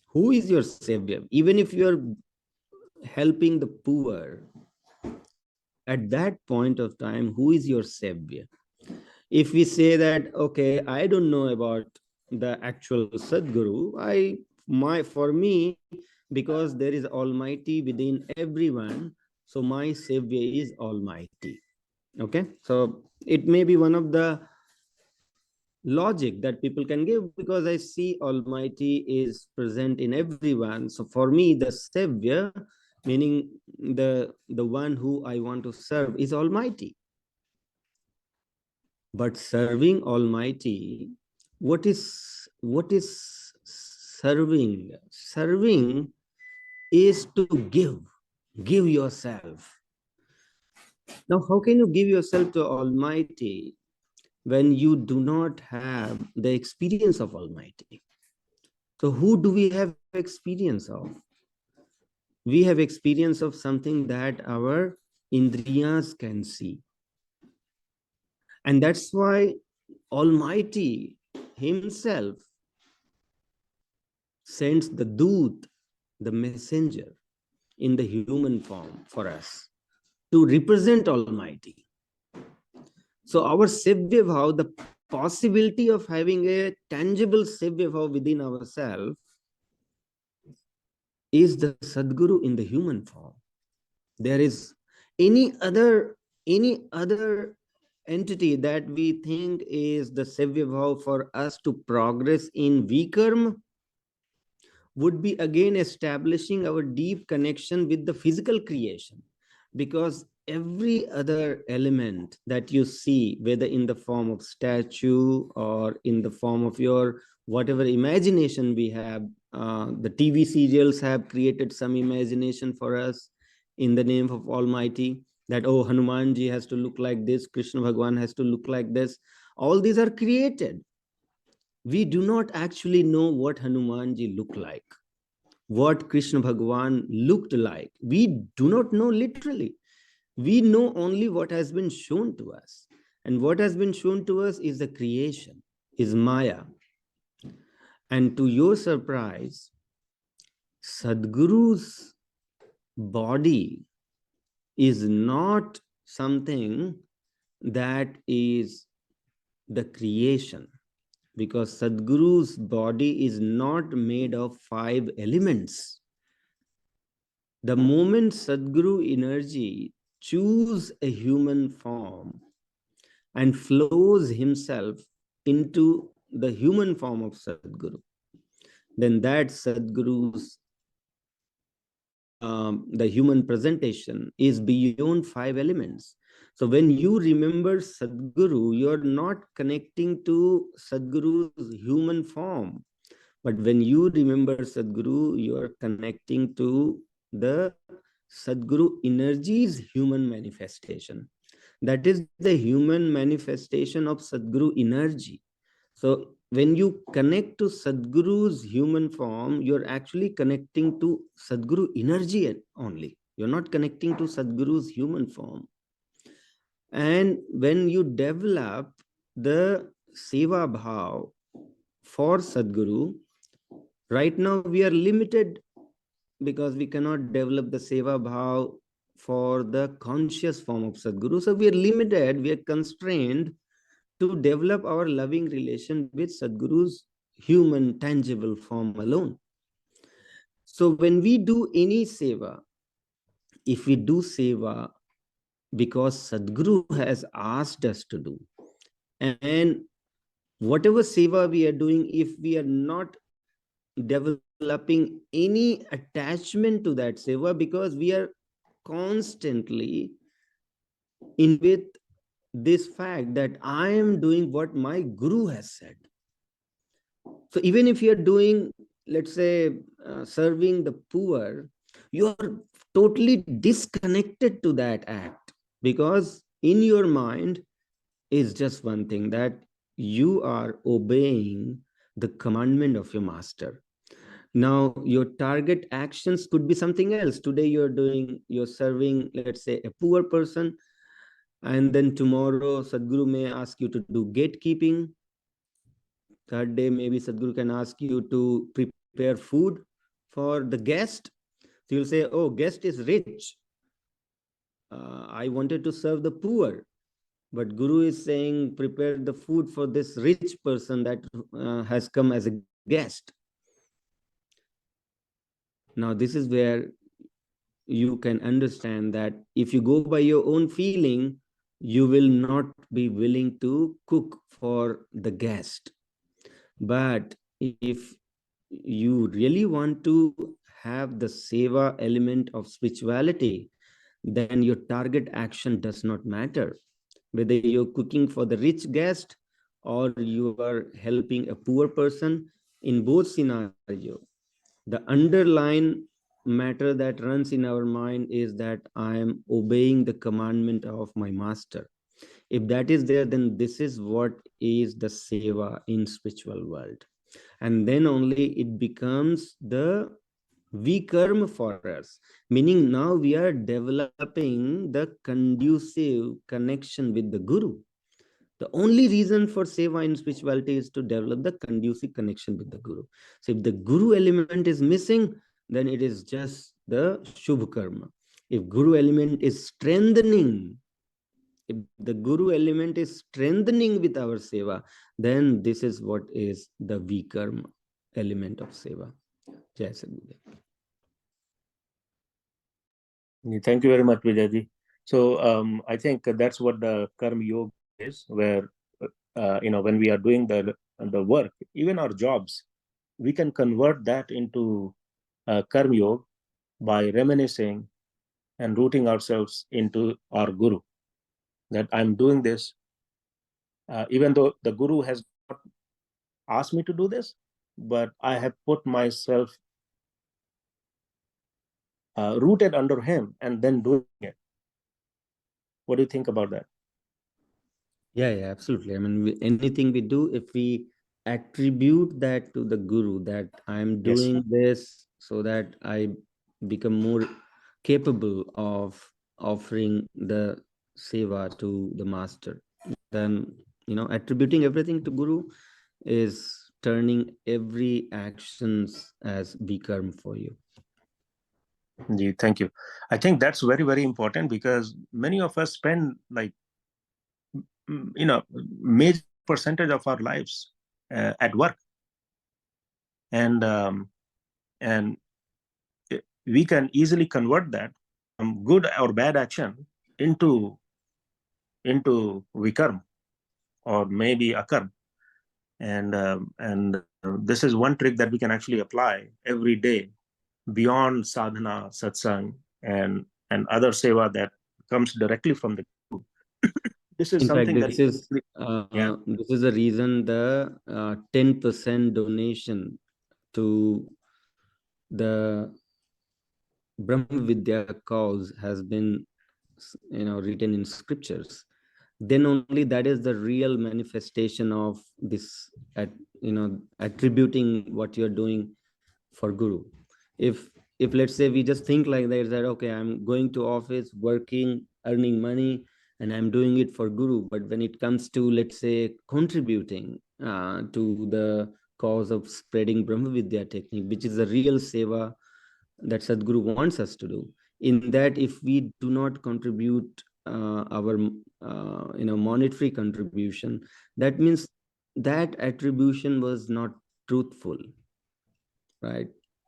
Who is your sevya? Even if you are helping the poor, at that point of time, who is your sevya? If we say that, okay, I don't know about the actual Sadguru, for me, because there is Almighty within everyone, so my sevya is Almighty. Okay, so it may be one of the logic that people can give, because I see Almighty is present in everyone. So for me, the sevya, meaning the one who I want to serve, is Almighty. But serving Almighty, what is serving? Serving is to give yourself. Now, how can you give yourself to Almighty when you do not have the experience of Almighty? So who do we have experience of? We have experience of something that our indriyas can see. And that's why Almighty himself sends the Doot, the messenger, in the human form for us to represent Almighty. So our Sevya Bhav, the possibility of having a tangible Sevya Bhav within ourselves, is the Sadguru in the human form. There is any other entity that we think is the Sevya Bhav for us to progress in Vikarma would be again establishing our deep connection with the physical creation, because every other element that you see, whether in the form of statue or in the form of your whatever imagination we have, the TV serials have created some imagination for us in the name of Almighty, that, oh, Hanumanji has to look like this, Krishna Bhagwan has to look like this. All these are created. We do not actually know what Hanumanji looked like, what Krishna Bhagwan looked like. We do not know literally. We know only what has been shown to us. And what has been shown to us is the creation, is Maya. And to your surprise, Sadguru's body is not something that is the creation, because Sadguru's body is not made of 5 elements. The moment Sadguru energy choose a human form and flows himself into the human form of Sadguru, then that Sadguru's the human presentation is beyond 5 elements. So when you remember Sadguru, you're not connecting to Sadguru's human form. But when you remember Sadguru, you're connecting to the Sadguru energy's human manifestation. That is the human manifestation of Sadguru energy. So when you connect to Sadguru's human form, you're actually connecting to Sadguru energy only. You're not connecting to Sadguru's human form. And when you develop the Seva Bhav for Sadguru, right now we are limited because we cannot develop the Seva Bhav for the conscious form of Sadguru. So we are limited, we are constrained to develop our loving relation with Sadguru's human tangible form alone. So when we do any Seva, if we do Seva because Sadguru has asked us to do, and whatever Seva we are doing, if we are not developing any attachment to that Seva, because we are constantly in with this fact that I am doing what my Guru has said. So even if you're doing, let's say, serving the poor, you are totally disconnected to that act, because in your mind is just one thing, that you are obeying the commandment of your master. Now, your target actions could be something else. Today you're serving, let's say, a poor person, and then tomorrow Sadguru may ask you to do gatekeeping. Third day, maybe Sadguru can ask you to prepare food for the guest. So you'll say, oh, guest is rich. I wanted to serve the poor. But Guru is saying, prepare the food for this rich person that has come as a guest. Now, this is where you can understand that if you go by your own feeling, you will not be willing to cook for the guest. But if you really want to have the Seva element of spirituality, then your target action does not matter. Whether you're cooking for the rich guest or you are helping a poor person, in both scenarios, the underlying matter that runs in our mind is that I am obeying the commandment of my master. If that is there, then this is what is the seva in spiritual world. And then only it becomes the vikarma for us, meaning now we are developing the conducive connection with the guru. The only reason for seva in spirituality is to develop the conducive connection with the guru. So if the guru element is missing, then it is just the shubh karma. If guru element is strengthening, if the guru element is strengthening with our seva, then this is what is the vikarma element of seva. Jai Sadgurudeo. Thank you very much, Vijayji. So I think that's what the karma yoga is, where when we are doing the work, even our jobs, we can convert that into karma yoga by reminiscing and rooting ourselves into our guru. That I'm doing this, even though the guru has not asked me to do this, but I have put myself rooted under him and then doing it. What do you think about that? Yeah, absolutely. I mean, anything we do, if we attribute that to the guru, that I'm doing this so that I become more capable of offering the seva to the master, then attributing everything to guru is turning every actions as vikarma for you. Thank you. I think that's very, very important, because many of us spend major percentage of our lives at work, and we can easily convert that from good or bad action into vikarma or maybe akarma, and this is one trick that we can actually apply every day beyond sadhana, satsang, and other seva that comes directly from the guru. This is In something fact, this is the reason the 10% donation to the Brahma Vidya cause has been written in scriptures. Then only that is the real manifestation of this attributing what you're doing for guru. If let's say we just think like that okay, I'm going to office, working, earning money, and I'm doing it for guru, but when it comes to, let's say, contributing to the cause of spreading Brahma Vidya technique, which is the real seva that Sadguru wants us to do, in that if we do not contribute our monetary contribution, that means that attribution was not truthful, right?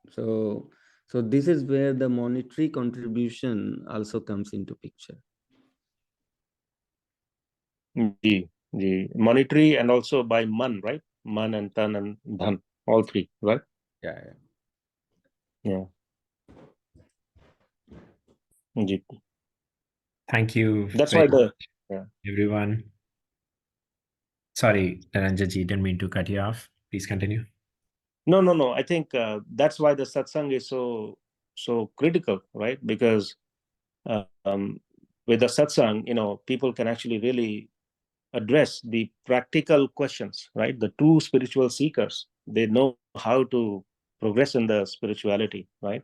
So this is where the monetary contribution also comes into picture. Monetary, and also by man, right? Man and tan and dhan, all three, right? Yeah. Thank you. That's why everyone. Sorry, Ranjaji, didn't mean to cut you off. Please continue. No. I think that's why the satsang is so critical, right? Because with the satsang, people can actually really address the practical questions, right? The true spiritual seekers, they know how to progress in the spirituality, right?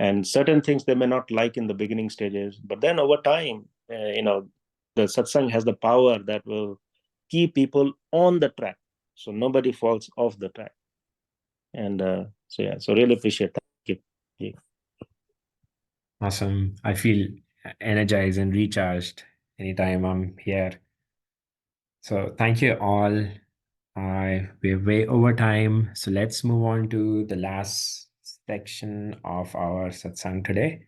And certain things they may not like in the beginning stages, but then over time, the satsang has the power that will keep people on the track, so nobody falls off the track. And so really appreciate that. Thank you. Awesome. I feel energized and recharged anytime I'm here. So thank you all. We're way over time. So let's move on to the last section of our satsang today,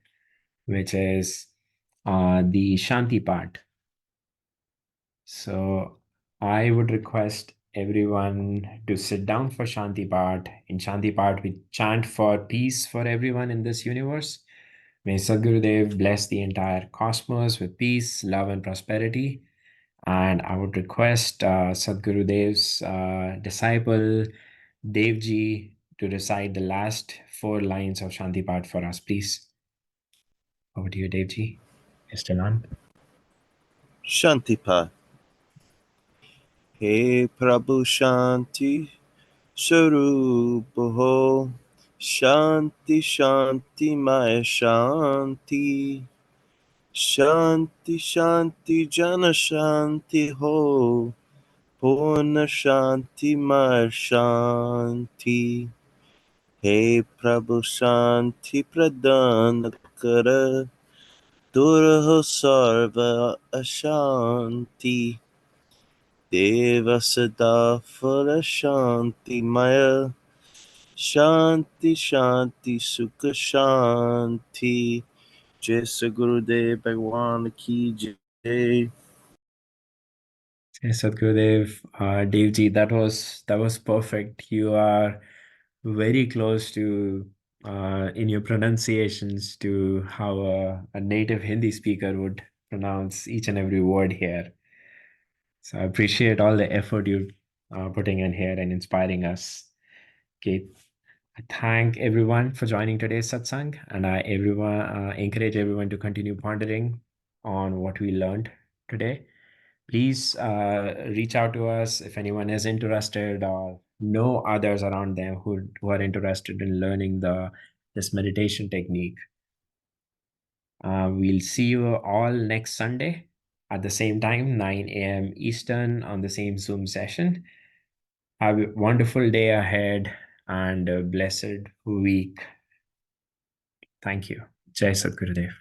which is the Shanti part. So I would request everyone to sit down for Shanti part. In Shanti part, we chant for peace for everyone in this universe. May Sadgurudeo bless the entire cosmos with peace, love, and prosperity. And I would request Sadgurudeo's disciple, Devji, to recite the last 4 lines of Shanti Path for us, please. Over to you, Devji. You're still on. Shantipa. Hey Prabhu Shanti Swarupa Ho. Shanti Shanti Maya Shanti. Shanti Shanti Jana Shanti Ho. Purna Shanti Maya Shanti. Hey Prabhu Shanti Pradhan Kara. Durho Sarva Ashanti. Deva Sada Fala Shanti Maya. Shanti Shanti Sukha Shanti. Jai Sadgurudeo Bhagwan Ki Jai. Yes, Sadgurudev, Devji, that was perfect. You are very close to in your pronunciations to how a native Hindi speaker would pronounce each and every word here. So I appreciate all the effort you're putting in here and inspiring us. Okay, I thank everyone for joining today's satsang, and I encourage everyone to continue pondering on what we learned today. Please reach out to us if anyone is interested or know others around them who are interested in learning this meditation technique. We'll see you all next Sunday at the same time, 9 a.m. Eastern, on the same Zoom session. Have a wonderful day ahead and a blessed week. Thank you. Jai Sadgurudev.